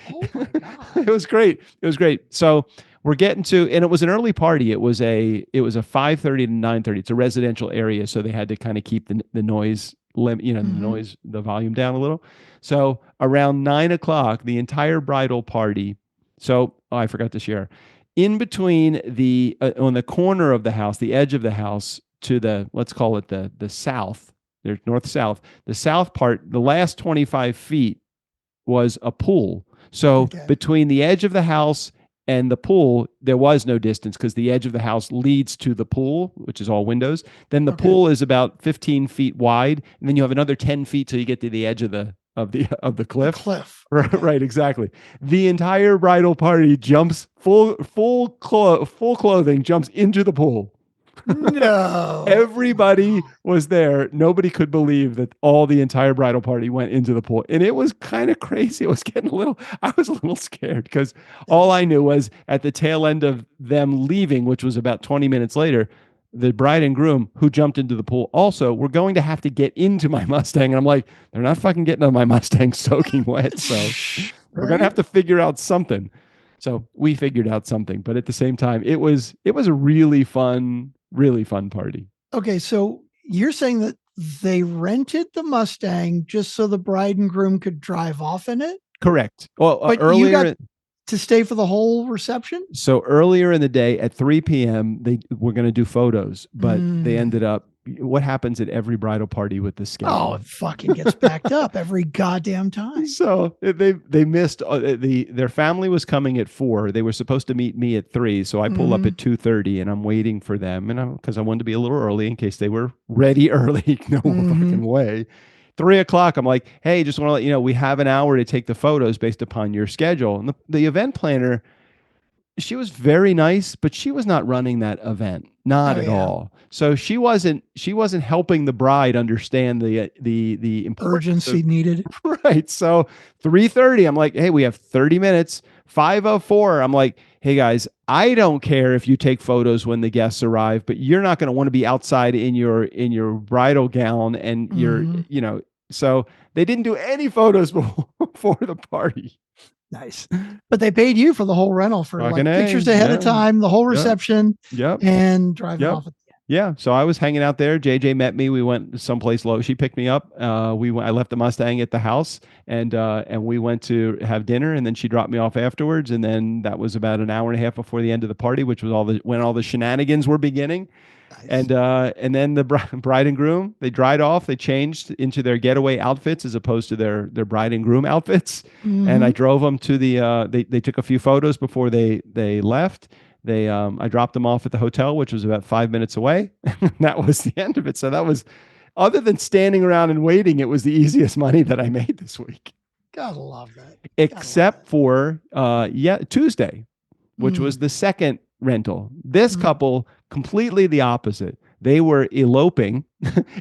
S2: it was great. It was great. So we're getting to, and it was an early party. It was a 5:30 to 9:30. It's a residential area. So they had to kind of keep the noise the volume down a little. So around 9 o'clock, the entire bridal party. So I forgot to share. In between on the corner of the house, the edge of the house to the, let's call it the south, there's north-south, the south part, the last 25 feet was a pool. So between the edge of the house and the pool, there was no distance because the edge of the house leads to the pool, which is all windows. Then the pool is about 15 feet wide, and then you have another 10 feet till you get to the edge of the cliff.
S3: The cliff.
S2: Right, exactly. The entire bridal party jumps full clothing, jumps into the pool.
S3: No.
S2: Everybody was there. Nobody could believe that the entire bridal party went into the pool. And it was kind of crazy. It was I was a little scared because all I knew was at the tail end of them leaving, which was about 20 minutes later, the bride and groom who jumped into the pool also were going to have to get into my Mustang. And I'm like, they're not fucking getting on my Mustang soaking wet. So we're going to have to figure out something. So we figured out something. But at the same time, it was a really fun party.
S3: Okay, so you're saying that they rented the Mustang just so the bride and groom could drive off in it?
S2: Correct. Well,
S3: but earlier you got to stay for the whole reception?
S2: So earlier in the day at 3 p.m., they were going to do photos, but they ended up, what happens at every bridal party with this schedule?
S3: Oh, it fucking gets backed up every goddamn time.
S2: So they missed, their family was coming at 4. They were supposed to meet me at 3. So I pull up at 2:30 and I'm waiting for them. And because I wanted to be a little early in case they were ready early. No fucking way. 3 o'clock, I'm like, hey, just want to let you know, we have an hour to take the photos based upon your schedule. And the event planner, she was very nice, but she was not running that event, not at all. So she wasn't helping the bride understand the
S3: urgency needed.
S2: Right. So 3:30, I'm like, hey, we have 30 minutes. 5:04, I'm like, hey guys, I don't care if you take photos when the guests arrive, but you're not going to want to be outside in your bridal gown and so they didn't do any photos before the party.
S3: Nice. But they paid you for the whole rental for pictures ahead of time, the whole reception, and driving off.
S2: Yeah. So I was hanging out there. JJ met me. We went someplace low. She picked me up. I left the Mustang at the house and we went to have dinner, and then she dropped me off afterwards. And then that was about an hour and a half before the end of the party, which was when all the shenanigans were beginning. Nice. And then the bride and groom, they dried off, they changed into their getaway outfits as opposed to their bride and groom outfits. And I drove them to they took a few photos before they left. I dropped them off at the hotel, which was about 5 minutes away. That was the end of it. So that was, other than standing around and waiting, it was the easiest money that I made this week.
S3: Gotta love that.
S2: Except for Tuesday, which was the second rental. This couple, completely the opposite. They were eloping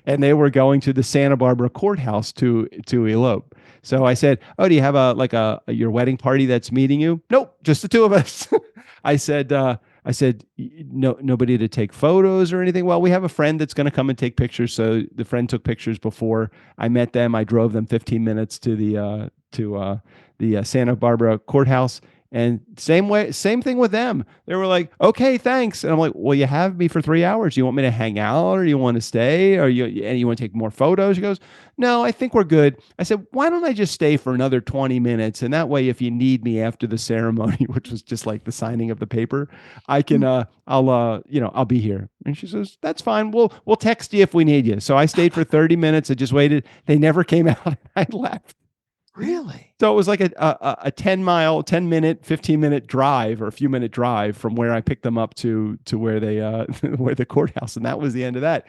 S2: and they were going to the Santa Barbara courthouse to elope. So I said, oh, do you have your wedding party that's meeting you? Nope, just the two of us. I said, no, nobody to take photos or anything. Well, we have a friend that's going to come and take pictures. So the friend took pictures before I met them. I drove them 15 minutes to the Santa Barbara courthouse. And same thing with them. They were like, okay, thanks. And I'm like, well, you have me for 3 hours. You want me to hang out, or you want to stay, or you want to take more photos? She goes, no, I think we're good. I said, why don't I just stay for another 20 minutes? And that way, if you need me after the ceremony, which was just like the signing of the paper, I can, I'll be here. And she says, that's fine. We'll text you if we need you. So I stayed for 30 minutes. I just waited. They never came out. I left.
S3: Really?
S2: So it was like a 10-minute, 15-minute drive, or a few minute drive from where I picked them up to where they where the courthouse, and that was the end of that.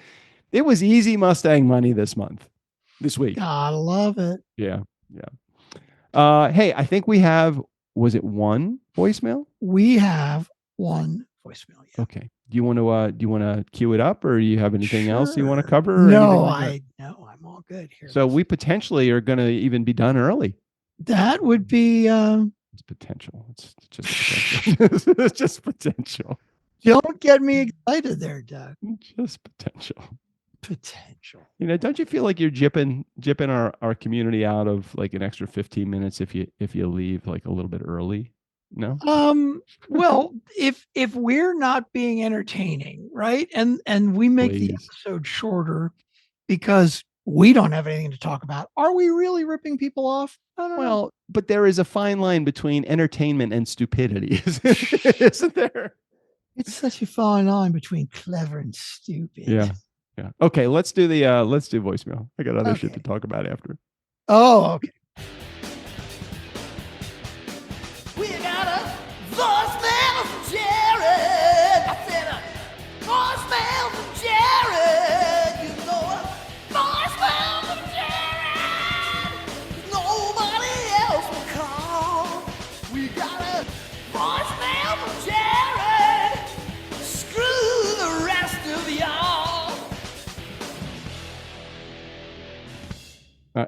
S2: It was easy Mustang money this week.
S3: Gotta love it.
S2: Yeah. Hey, I think we have. Was it one voicemail?
S3: We have one voicemail. Yeah.
S2: Okay. Do you want to cue it up, or do you have anything else you want to cover?
S3: No, I'm all good here.
S2: So we potentially are going to even be done early.
S3: That would be.
S2: It's potential. It's just potential. It's just potential.
S3: Don't get me excited there, Doug.
S2: Just potential.
S3: Potential.
S2: Don't you feel like you're jipping our community out of like an extra 15 minutes if you leave like a little bit early? No.
S3: Well, if we're not being entertaining, right, and we make the episode shorter because we don't have anything to talk about, are we really ripping people off? I don't know.
S2: Well, but there is a fine line between entertainment and stupidity, isn't there?
S3: It's such a fine line between clever and stupid.
S2: Yeah. Okay, let's do voicemail. I got other shit to talk about after.
S3: Oh, okay.
S4: We got a voicemail from Jared. I said a voicemail from Jared. You know a voicemail from Jared. Nobody else will call. We got a voicemail from Jared. Screw the rest of y'all.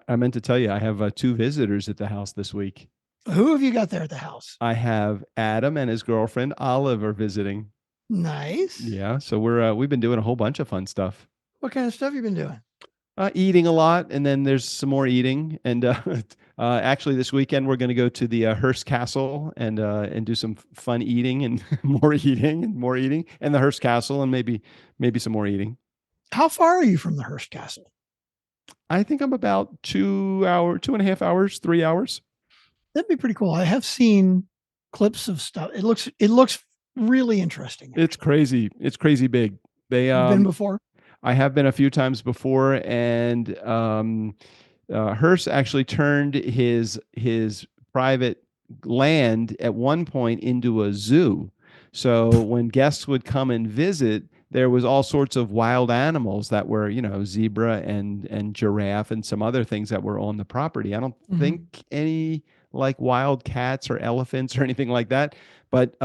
S2: I meant to tell you, I have 2 visitors at the house this week.
S3: Who have you got there at the house?
S2: I have Adam and his girlfriend Olive are visiting.
S3: Nice.
S2: Yeah, so we've been doing a whole bunch of fun stuff.
S3: What kind of stuff you been doing?
S2: Eating a lot, and then there's some more eating. And actually, this weekend we're going to go to the Hearst Castle and do some fun eating and more eating and the Hearst Castle, and maybe some more eating.
S3: How far are you from the Hearst Castle?
S2: I think I'm about 2.5 hours, 3 hours.
S3: That'd be pretty cool. I have seen clips of stuff. It looks really interesting.
S2: It's crazy. It's crazy big. You've
S3: been before?
S2: I have been a few times before, and Hearst actually turned his private land at one point into a zoo. So when guests would come and visit, there was all sorts of wild animals that were, zebra and giraffe and some other things that were on the property. I don't think any like wild cats or elephants or anything like that, but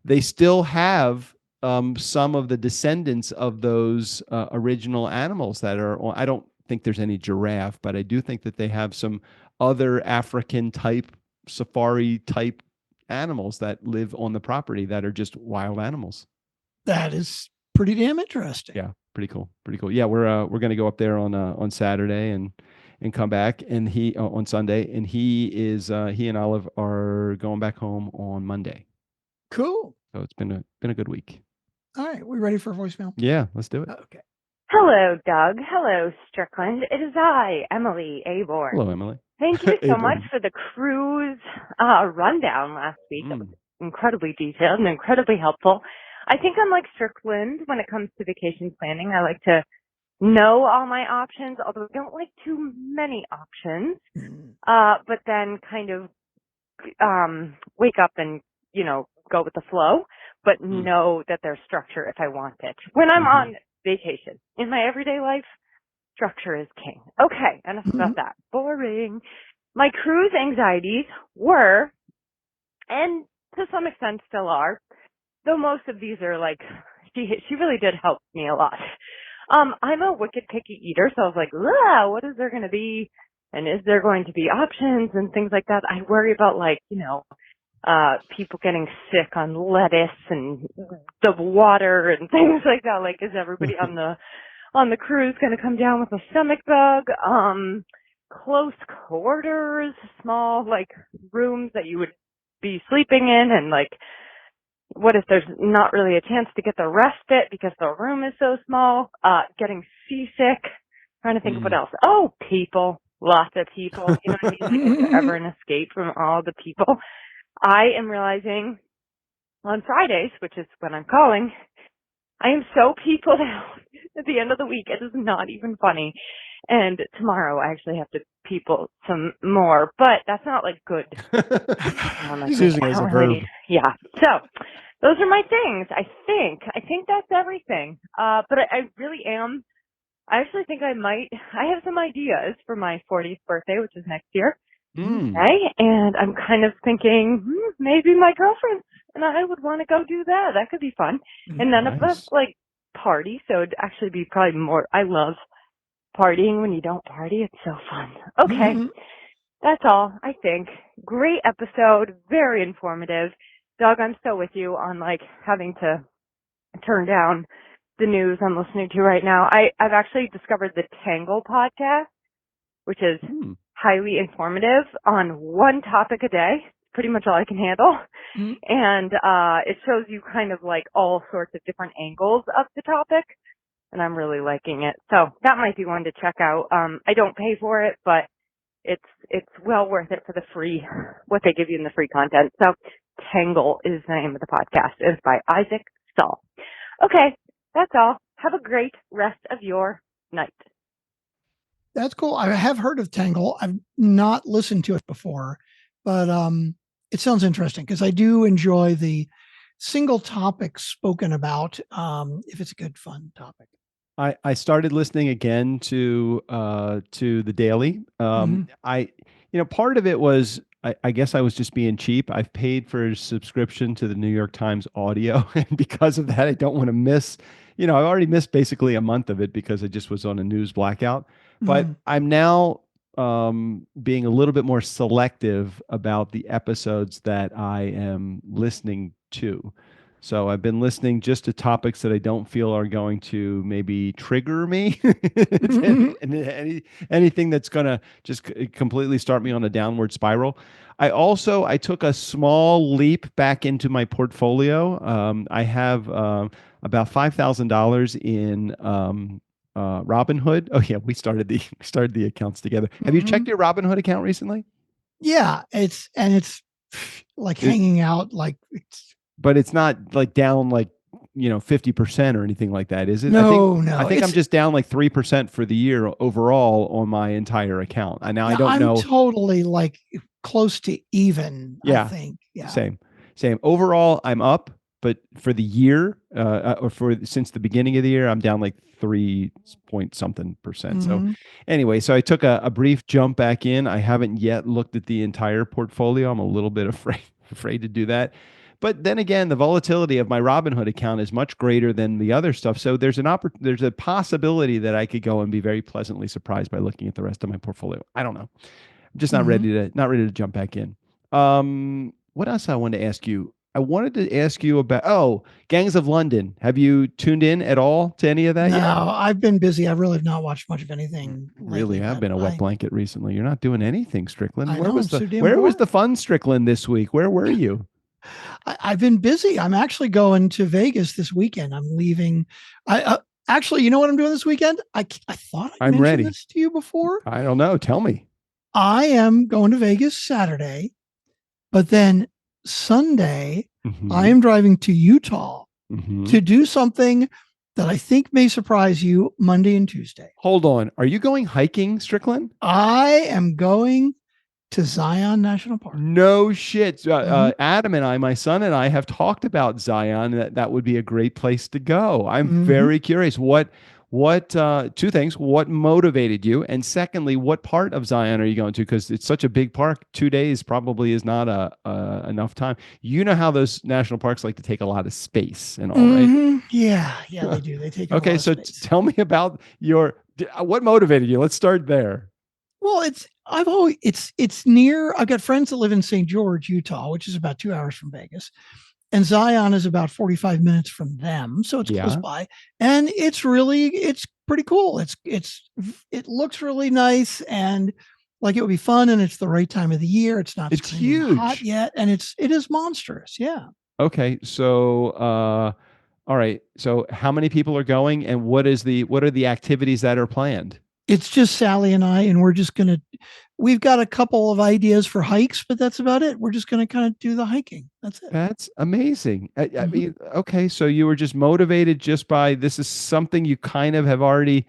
S2: they still have some of the descendants of those original animals that are. I don't think there's any giraffe, but I do think that they have some other African type, safari type animals that live on the property that are just wild animals.
S3: That is pretty damn interesting.
S2: Yeah, pretty cool. Pretty cool. Yeah, we're going to go up there on Saturday and come back, and he on Sunday, and he and Olive are going back home on Monday.
S3: Cool.
S2: So it's been a good week.
S3: All right, we ready for a voicemail?
S2: Yeah, let's do it.
S3: Okay.
S5: Hello, Doug. Hello, Strickland. It is I, Emily Abor.
S2: Hello, Emily.
S5: Thank you so much for the cruise rundown last week. It was incredibly detailed and incredibly helpful. I think unlike Strickland, when it comes to vacation planning, I like to know all my options, although I don't like too many options. But then kind of wake up and, go with the flow, but know that there's structure if I want it. When I'm on vacation, in my everyday life, structure is king. Okay, enough about that. Boring. My cruise anxieties were, and to some extent still are, though most of these are like, she really did help me a lot. I'm a wicked picky eater, so I was like, what is there going to be? And is there going to be options and things like that? I worry about people getting sick on lettuce and the water and things like that. Like, is everybody on the cruise going to come down with a stomach bug? Close quarters, small rooms that you would be sleeping in, and what if there's not really a chance to get the respite because the room is so small? Getting seasick. Trying to think of what else. Oh, people. Lots of people. You know what I mean? Is there ever an escape from all the people? I am realizing on Fridays, which is when I'm calling, I am so peopled out at the end of the week. It is not even funny. And tomorrow I actually have to people some more, but that's not good.
S2: He's using it as a verb.
S5: Yeah. So those are my things. I think that's everything. But I really am. I actually think I have some ideas for my 40th birthday, which is next year. Okay. And I'm kind of thinking maybe my girlfriend and I would want to go do that. That could be fun. And none of us party. So it'd actually be probably more. I love partying when you don't party. It's so fun. Okay. That's all, I think. Great episode. Very informative. Doug, I'm so with you on having to turn down the news I'm listening to right now. I've actually discovered the Tangle podcast, which is highly informative on one topic a day. Pretty much all I can handle. And it shows you kind of all sorts of different angles of the topic. And I'm really liking it. So that might be one to check out. I don't pay for it, but it's well worth it for the free, what they give you in the free content. So Tangle is the name of the podcast. It's by Isaac Stahl. Okay, that's all. Have a great rest of your night.
S3: That's cool. I have heard of Tangle. I've not listened to it before, but it sounds interesting because I do enjoy the single topics spoken about if it's a good, fun topic.
S2: I started listening again to the Daily. Part of it was I guess I was just being cheap. I've paid for a subscription to the New York Times audio, and because of that, I don't want to miss. I already missed basically a month of it because I just was on a news blackout. But I'm now being a little bit more selective about the episodes that I am listening to. So I've been listening just to topics that I don't feel are going to maybe trigger me, and anything that's going to just completely start me on a downward spiral. I took a small leap back into my portfolio. I have about $5,000 in Robinhood. Oh yeah, we started the accounts together. Have you checked your Robinhood account recently?
S3: Yeah, it's hanging out
S2: but it's not down 50% or anything like that, is it?
S3: No,
S2: I think I'm just down 3% for the year overall on my entire account. I don't know.
S3: I'm totally close to even.
S2: Yeah,
S3: I think. Yeah.
S2: Same. Overall, I'm up. but for the year, or since the beginning of the year, I'm down like 3 point something%. So anyway, so I took a brief jump back in. I haven't yet looked at the entire portfolio. I'm a little bit afraid to do that. But then again, the volatility of my Robinhood account is much greater than the other stuff. So there's a possibility that I could go and be very pleasantly surprised by looking at the rest of my portfolio. I don't know. I'm just not ready to jump back in. What else I wanted to ask you? I wanted to ask you about Gangs of London. Have you tuned in at all to any of that yet?
S3: No, I've been busy. I really have not watched much of anything.
S2: Really, I've been a wet blanket recently. You're not doing anything, Strickland.
S3: Where was
S2: the fun, Strickland, this week? Where were you?
S3: I've been busy. I'm actually going to Vegas this weekend. I'm leaving. Actually, you know what I'm doing this weekend? I thought I mentioned this to you before.
S2: I don't know. Tell me.
S3: I am going to Vegas Saturday, but then Sunday, I am driving to Utah to do something that I think may surprise you Monday and Tuesday.
S2: Hold on. Are you going hiking, Strickland?
S3: I am going to Zion National Park.
S2: No shit. Adam and I, my son and I, have talked about Zion. That would be a great place to go. I'm very curious. What two things? What motivated you? And secondly, what part of Zion are you going to? Because it's such a big park. 2 days probably is not enough time. You know how those national parks like to take a lot of space and all, right?
S3: Yeah, they do. They take a lot of space.
S2: Tell me about what motivated you. Let's start there.
S3: Well, it's near. I've got friends that live in St. George, Utah, which is about 2 hours from Vegas, and Zion is about 45 minutes from them, so it's close by, and it's pretty cool. It looks really nice, and like it would be fun, and it's the right time of the year. It's not
S2: huge
S3: hot yet, and it is monstrous. Yeah.
S2: Okay, so all right. So how many people are going, and what are the activities that are planned?
S3: It's just Sally and I, and we've got a couple of ideas for hikes, but that's about it. We're just going to kind of do the hiking. That's it.
S2: That's amazing. I mean, okay. So you were just motivated just by, this is something you kind of have already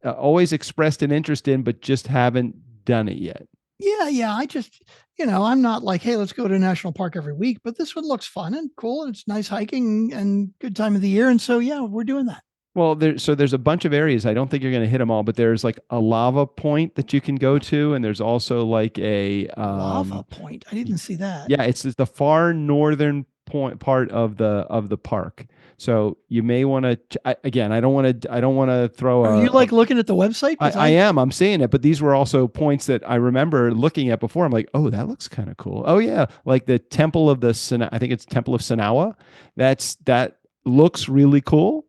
S2: always expressed an interest in, but just haven't done it yet.
S3: Yeah. I just, I'm not like, hey, let's go to a national park every week, but this one looks fun and cool. And it's nice hiking and good time of the year. And so, yeah, we're doing that.
S2: Well, there's a bunch of areas. I don't think you're going to hit them all, but there's like a lava point that you can go to, and there's also like a
S3: lava point. I didn't see that.
S2: Yeah, it's the far northern part of the park. So you may want to. Again, I don't want to throw.
S3: Are you like looking at the website?
S2: I am. I'm seeing it, but these were also points that I remember looking at before. I'm like, oh, that looks kind of cool. Oh yeah, like the Temple of I think it's Temple of Sanawa. That looks really cool.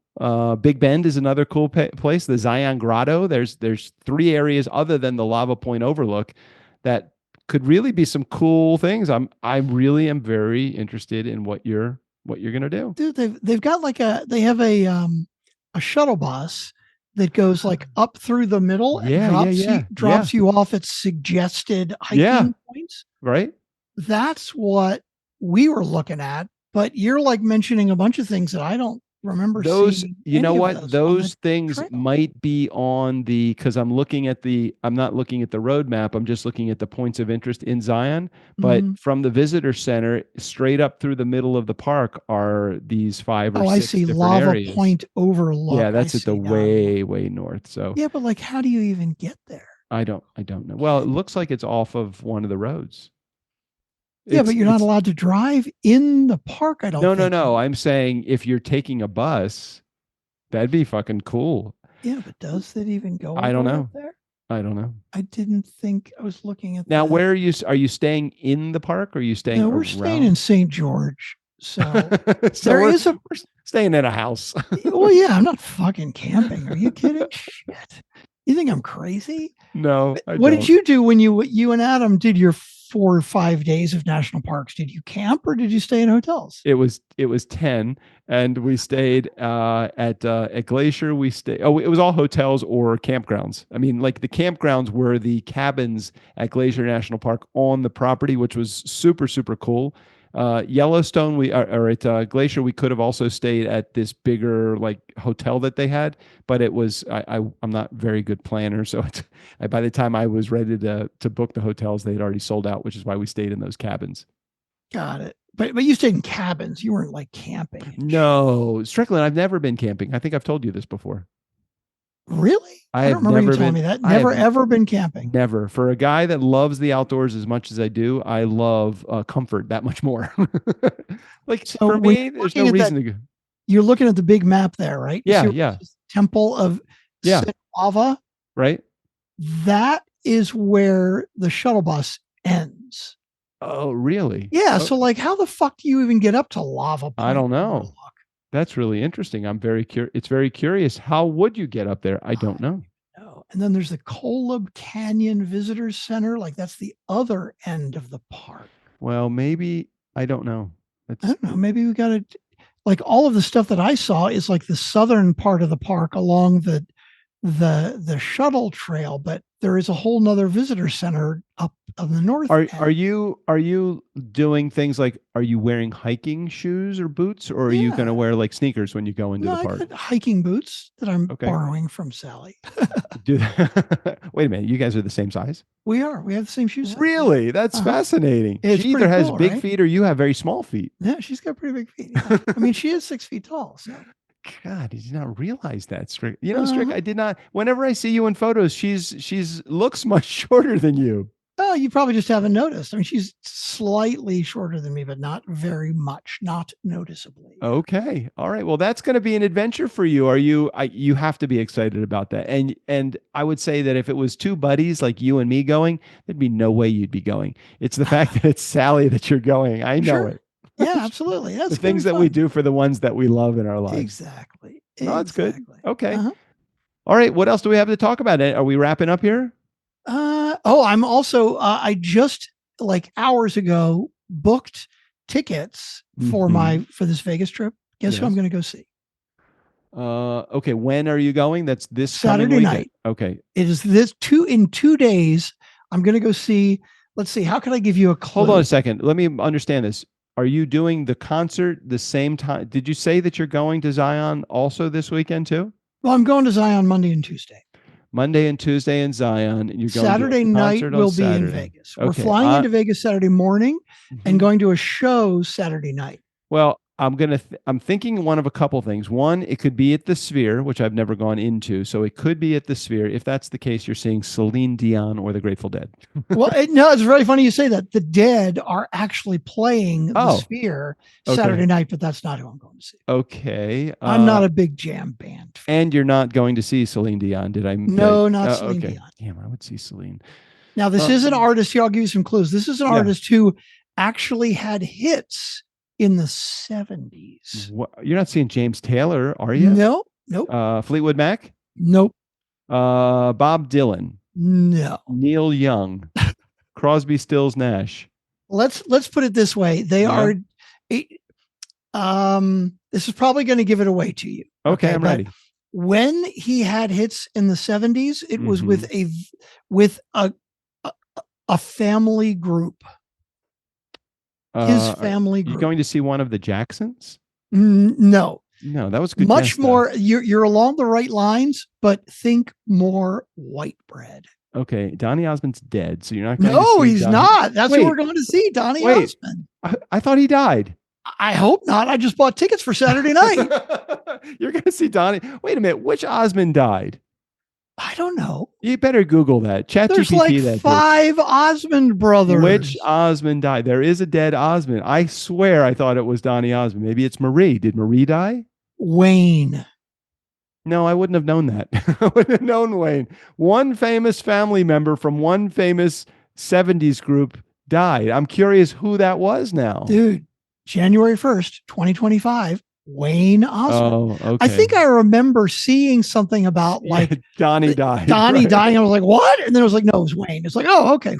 S2: Big Bend is another cool place. The Zion Grotto. There's 3 areas other than the Lava Point Overlook that could really be some cool things. I really am very interested in what you're gonna do.
S3: Dude, they've got like they have a shuttle bus that goes like up through the middle and drops you off at suggested hiking points.
S2: Right.
S3: That's what we were looking at, but you're like mentioning a bunch of things that I don't remember
S2: those.
S3: You know
S2: what? Those things might be on because I'm not looking at the roadmap. I'm just looking at the points of interest in Zion. But from the visitor center, straight up through the middle of the park are these 5 or 6
S3: I see.
S2: different
S3: Lava
S2: areas.
S3: Point Overlook.
S2: Yeah, that's at the way north. So
S3: yeah, but like, how do you even get there?
S2: I don't know. Well, it looks like it's off of one of the roads.
S3: Yeah, but you're not allowed to drive in the park. I don't think.
S2: No. I'm saying if you're taking a bus, that'd be fucking cool.
S3: Yeah, but does that even go?
S2: I don't know.
S3: There?
S2: I don't know.
S3: I didn't think. I was looking at
S2: now. Where are you? Are you staying in the park? Or are you staying?
S3: No, we're staying in St. George. So,
S2: we're staying in a house.
S3: Well, yeah, I'm not fucking camping. Are you kidding? Shit. You think I'm crazy?
S2: No.
S3: What did you do when you and Adam did your 4 or 5 days of national parks? Did you camp or did you stay in hotels?
S2: It was 10, and we stayed at Glacier. We stayed. Oh, it was all hotels or campgrounds. I mean, like the campgrounds were the cabins at Glacier National Park on the property, which was super, super cool. Yellowstone, at Glacier, we could have also stayed at this bigger like hotel that they had, but it was I'm not a very good planner, so by the time I was ready to book the hotels, they had already sold out, which is why we stayed in those cabins.
S3: Got it. But you stayed in cabins. You weren't like camping.
S2: No, Strickland, I've never been camping. I think I've told you this before.
S3: Really? I don't remember you telling me that. Never, ever been camping.
S2: Never. For a guy that loves the outdoors as much as I do, I love comfort that much more. Like, so for me, there's no reason to go.
S3: You're looking at the big map there, right?
S2: Yeah, yeah.
S3: Temple of Lava.
S2: Right.
S3: That is where the shuttle bus ends.
S2: Oh, really?
S3: Yeah. So, like, how the fuck do you even get up to Lava Point?
S2: I don't know. That's really interesting. I'm very curious. It's very curious. How would you get up there? I don't know.
S3: No. And then there's the Kolob Canyon Visitors Center. Like, that's the other end of the park.
S2: Well, maybe, I don't know.
S3: I don't know. Maybe we got to, like, all of the stuff that I saw is like the southern part of the park along the shuttle trail, but there is a whole nother visitor center up on the north end.
S2: Are you doing things like, are you wearing hiking shoes or boots, or are you going to wear like sneakers when you go into the park?
S3: I got hiking boots that I'm borrowing from Sally.
S2: Wait a minute, you guys are the same size?
S3: We are. We have the same shoes.
S2: Really? That's fascinating.
S3: It's
S2: she either has big feet or you have very small feet.
S3: Yeah, she's got pretty big feet. Yeah. I mean, she is 6 feet tall. So.
S2: God, did you not realize that, Strick? You know, Strick, I did not. Whenever I see you in photos, she's looks much shorter than you.
S3: Oh, you probably just haven't noticed. I mean, she's slightly shorter than me, but not very much, not noticeably.
S2: Okay, all right. Well, that's going to be an adventure for you. You have to be excited about that. And I would say that if it was two buddies like you and me going, there'd be no way you'd be going. It's the fact that it's Sally that you're going. I know it.
S3: Yeah, absolutely. That's
S2: the things that we do for the ones that we love in our lives.
S3: Exactly.
S2: No, that's good. Okay. All right. What else do we have to talk about? Are we wrapping up here?
S3: I'm also, I just like hours ago booked tickets for this Vegas trip. Guess who I'm going to go see?
S2: Okay. When are you going? That's this
S3: Saturday night.
S2: Okay.
S3: It is in 2 days. I'm going to go see, let's see. How can I give you a clue?
S2: Hold on a second. Let me understand this. Are you doing the concert the same time? Did you say that you're going to Zion also this weekend too?
S3: Well, I'm going to Zion Monday and Tuesday.
S2: Monday and Tuesday in Zion. And you're going
S3: Saturday night will be in Vegas. We're flying into Vegas Saturday morning and going to a show Saturday night.
S2: Well, I'm thinking one of a couple things. One, it could be at the Sphere, which I've never gone into. So it could be at the Sphere. If that's the case, you're seeing Celine Dion or the Grateful Dead.
S3: Well, no, it's really funny you say that. The Dead are actually playing the Sphere Saturday night, but that's not who I'm going to see.
S2: Okay.
S3: I'm not a big jam band fan.
S2: And you're not going to see Celine Dion, did I?
S3: No, not Celine Dion.
S2: Damn, I would see Celine.
S3: Now, this is an artist here. I'll give you some clues. This is an artist who actually had hits in the 70s.
S2: What? You're not seeing James Taylor, are you?
S3: No, nope.
S2: Fleetwood Mac?
S3: Nope.
S2: Bob Dylan?
S3: No.
S2: Neil Young? Crosby, Stills, Nash?
S3: Let's put it this way. They are. This is probably going to give it away to you.
S2: Okay, I'm ready.
S3: When he had hits in the 70s, it was with a family group. His family group.
S2: You going to see one of the Jacksons?
S3: No,
S2: that was good.
S3: Much more. You're along the right lines, but think more white bread.
S2: Okay, Donny Osmond's dead, so you're not going
S3: to see
S2: he's
S3: Donny. Not. That's who we're going to see, Donny Osmond.
S2: I thought he died.
S3: I hope not. I just bought tickets for Saturday night.
S2: You're going to see Donny. Wait a minute. Which Osmond died?
S3: I don't know.
S2: You better Google that.
S3: There's like 5 Osmond brothers.
S2: Which Osmond died? There is a dead Osmond. I swear I thought it was Donny Osmond. Maybe it's Marie. Did Marie die?
S3: Wayne.
S2: No, I wouldn't have known that. I wouldn't have known Wayne. One famous family member from one famous 70s group died. I'm curious who that was now.
S3: Dude, January 1st, 2025. Wayne Osmond.
S2: Oh, okay.
S3: I think I remember seeing something about like
S2: Donnie died.
S3: Donnie dying. I was like, what? And then I was like, no, it was Wayne. It's like, oh, okay.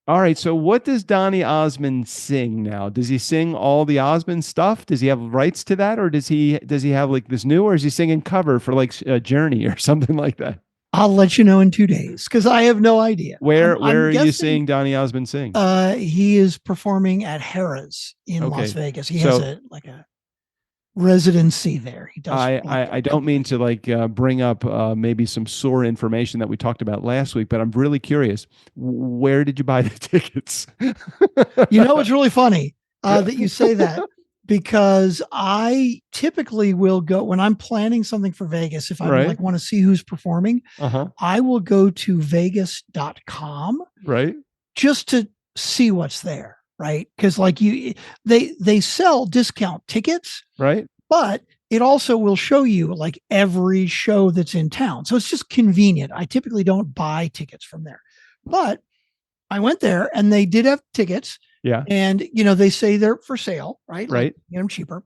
S2: All right. So what does Donny Osmond sing now? Does he sing all the Osmond stuff? Does he have rights to that? Or does he have like this new, or is he singing cover for like a Journey or something like that?
S3: I'll let you know in 2 days because I have no idea.
S2: Where are you seeing Donny Osmond sing?
S3: He is performing at Harrah's in Las Vegas. He has a residency there. He does.
S2: I don't mean to like bring up maybe some sore information that we talked about last week, but I'm really curious. Where did you buy the tickets?
S3: You know, it's really funny. that you say that, because I typically will go when I'm planning something for Vegas. If I
S2: Right.
S3: want to see who's performing, I will go to Vegas.com,
S2: right,
S3: just to see what's there, right? Because they sell discount tickets,
S2: right,
S3: but it also will show you like every show that's in town. So it's just convenient. I typically don't buy tickets from there, but I went there and they did have tickets.
S2: yeah,
S3: And, they say they're for sale, right?
S2: right.
S3: Get them cheaper.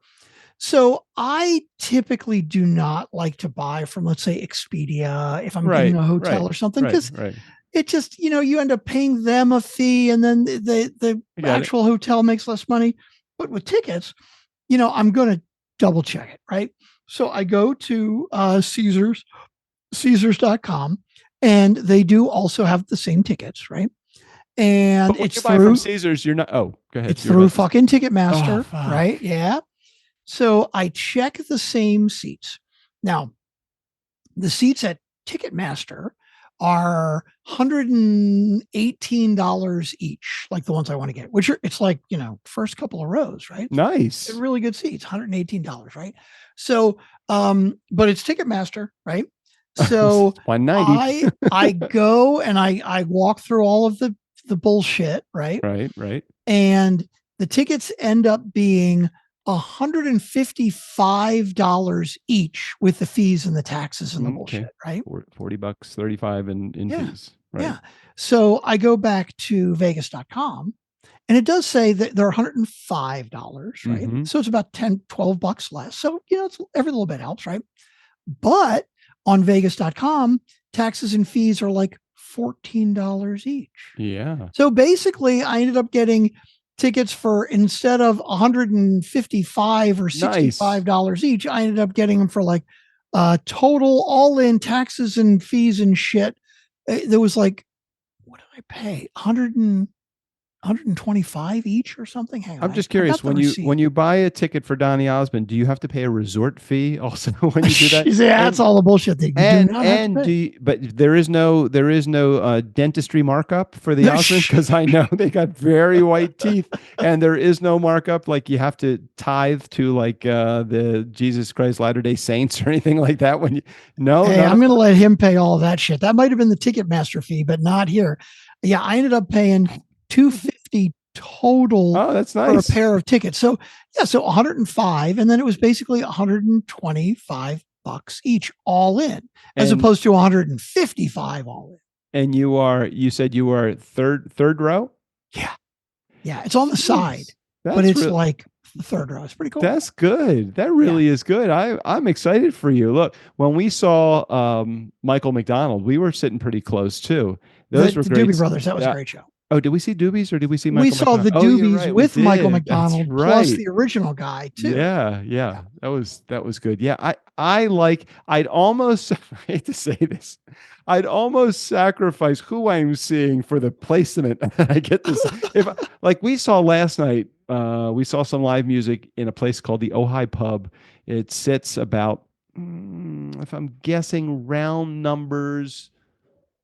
S3: So I typically do not like to buy from, let's say, Expedia if I'm getting a hotel or something, because it just, you end up paying them a fee and then the actual hotel makes less money. But with tickets, I'm going to double check it, right? So I go to Caesars.com, and they do also have the same tickets, right? And it's through
S2: from Caesars. You're not. Oh, go ahead.
S3: It's through fucking Ticketmaster, right? Yeah. So I check the same seats. Now, the seats at Ticketmaster are $118 each, like the ones I want to get, which it's like, first couple of rows, right?
S2: Nice.
S3: They're really good seats, $118, right? So, but it's Ticketmaster, right? So I go and I walk through all of the bullshit, right?
S2: Right.
S3: And the tickets end up being $155 each with the fees and the taxes and the bullshit, right?
S2: $40, 35 in fees. Right.
S3: Yeah. So I go back to Vegas.com, and it does say that they're $105, right? So it's about $10-12 less. So, it's every little bit helps, right? But on Vegas.com, taxes and fees are like $14 each.
S2: Yeah.
S3: So basically, I ended up getting tickets for, instead of $155 or $65 each, I ended up getting them for like total all in taxes and fees and shit. There was like, what did I pay? 125 each or something. Hang on,
S2: I'm just curious, when you buy a ticket for Donny Osmond, do you have to pay a resort fee also when you do that?
S3: That's all the bullshit that
S2: but there is no dentistry markup for the Osmond, because I know they got very white teeth, and there is no markup, like you have to tithe to like the Jesus Christ Latter-day Saints or anything like that. I'm going
S3: to let him pay all of that shit. That might have been the Ticketmaster fee, but not here. Yeah, I ended up paying $250 total.
S2: Oh, that's nice.
S3: For a pair of tickets. So so 105, and then it was basically $125 each, all in, as opposed to 155 all in.
S2: And you said you are third row?
S3: Yeah. It's on the side, but it's like the third row. It's pretty cool.
S2: That's good. That really is good. I'm excited for you. Look, when we saw Michael McDonald, we were sitting pretty close too. Those were great.
S3: Doobie Brothers. That was a great show.
S2: Oh, did we see Doobies or did we see Michael
S3: McDonald? We saw the Doobies with Michael McDonald plus the original guy too.
S2: Yeah. That was good. Yeah. I'd almost, I hate to say this, I'd almost sacrifice who I'm seeing for the placement. I get this. Like we saw last night, we saw some live music in a place called the Ojai Pub. It sits about, if I'm guessing round numbers,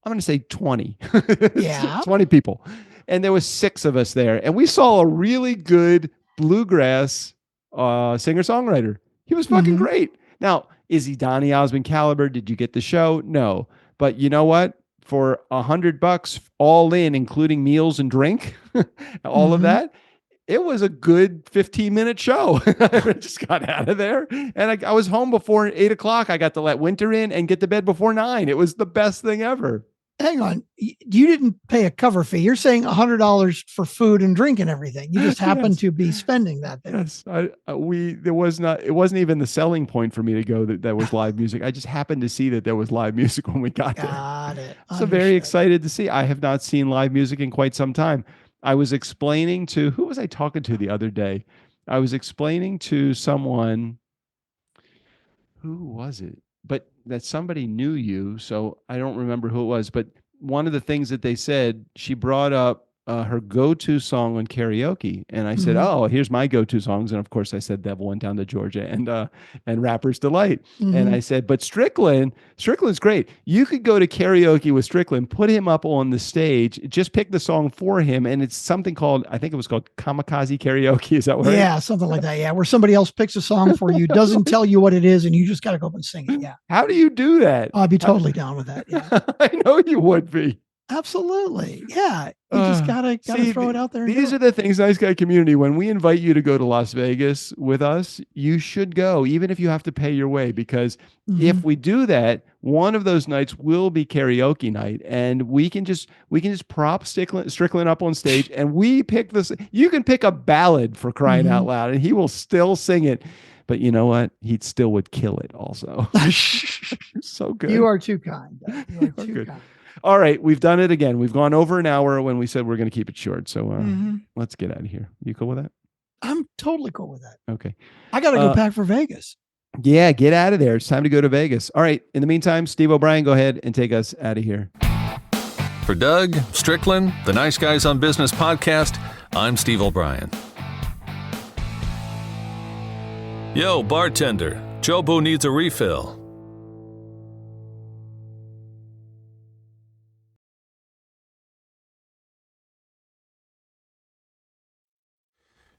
S2: I'm going to say 20.
S3: Yeah.
S2: 20 people. And there was 6 of us there. And we saw a really good bluegrass singer-songwriter. He was fucking great. Now, is he Donny Osmond caliber? Did you get the show? No. But you know what? For $100 all in, including meals and drink, all of that, it was a good 15-minute show. I just got out of there. And I was home before 8 o'clock. I got to let Winter in and get to bed before 9. It was the best thing ever.
S3: Hang on. You didn't pay a cover fee. You're saying $100 for food and drink and everything. You just happened to be spending that there.
S2: Yes. It wasn't even the selling point for me to go that was live music. I just happened to see that there was live music when we got there.
S3: Got it.
S2: So very excited to see. I have not seen live music in quite some time. I was explaining to, who was I talking to the other day? I was explaining to someone, who was it? But that somebody knew you, so I don't remember who it was. But one of the things that they said, she brought up her go-to song on karaoke, and I said, "Oh, here's my go-to songs." And of course, I said "Devil Went Down to Georgia" and "Rapper's Delight." And I said, "But Strickland's great. You could go to karaoke with Strickland, put him up on the stage, just pick the song for him, and it's something called, I think it was called Kamikaze Karaoke. Is that right?
S3: Yeah, something like that. Yeah, where somebody else picks a song for you, doesn't tell you what it is, and you just got to go up and sing it. Yeah.
S2: How do you do that?
S3: I'd be totally down with that. Yeah,
S2: I know you would be.
S3: Absolutely. Yeah. You just gotta throw it out there.
S2: These are the things, Nice Guy community. When we invite you to go to Las Vegas with us, you should go, even if you have to pay your way, because if we do that, one of those nights will be karaoke night, and we can just prop Strickland up on stage, and we pick this. You can pick a ballad, for crying out loud, and he will still sing it. But you know what? He still would kill it also. So good.
S3: You are too kind. You are too kind.
S2: All right, we've done it again. We've gone over an hour when we said we're going to keep it short. So let's get out of here. You cool with that?
S3: I'm totally cool with that.
S2: Okay.
S3: I got to go pack for Vegas.
S2: Yeah, get out of there. It's time to go to Vegas. All right. In the meantime, Steve O'Brien, go ahead and take us out of here.
S1: For Doug, Strickland, the Nice Guys on Business podcast, I'm Steve O'Brien. Yo, bartender, Jobo needs a refill.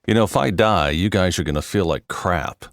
S1: You know, if I die, you guys are going to feel like crap.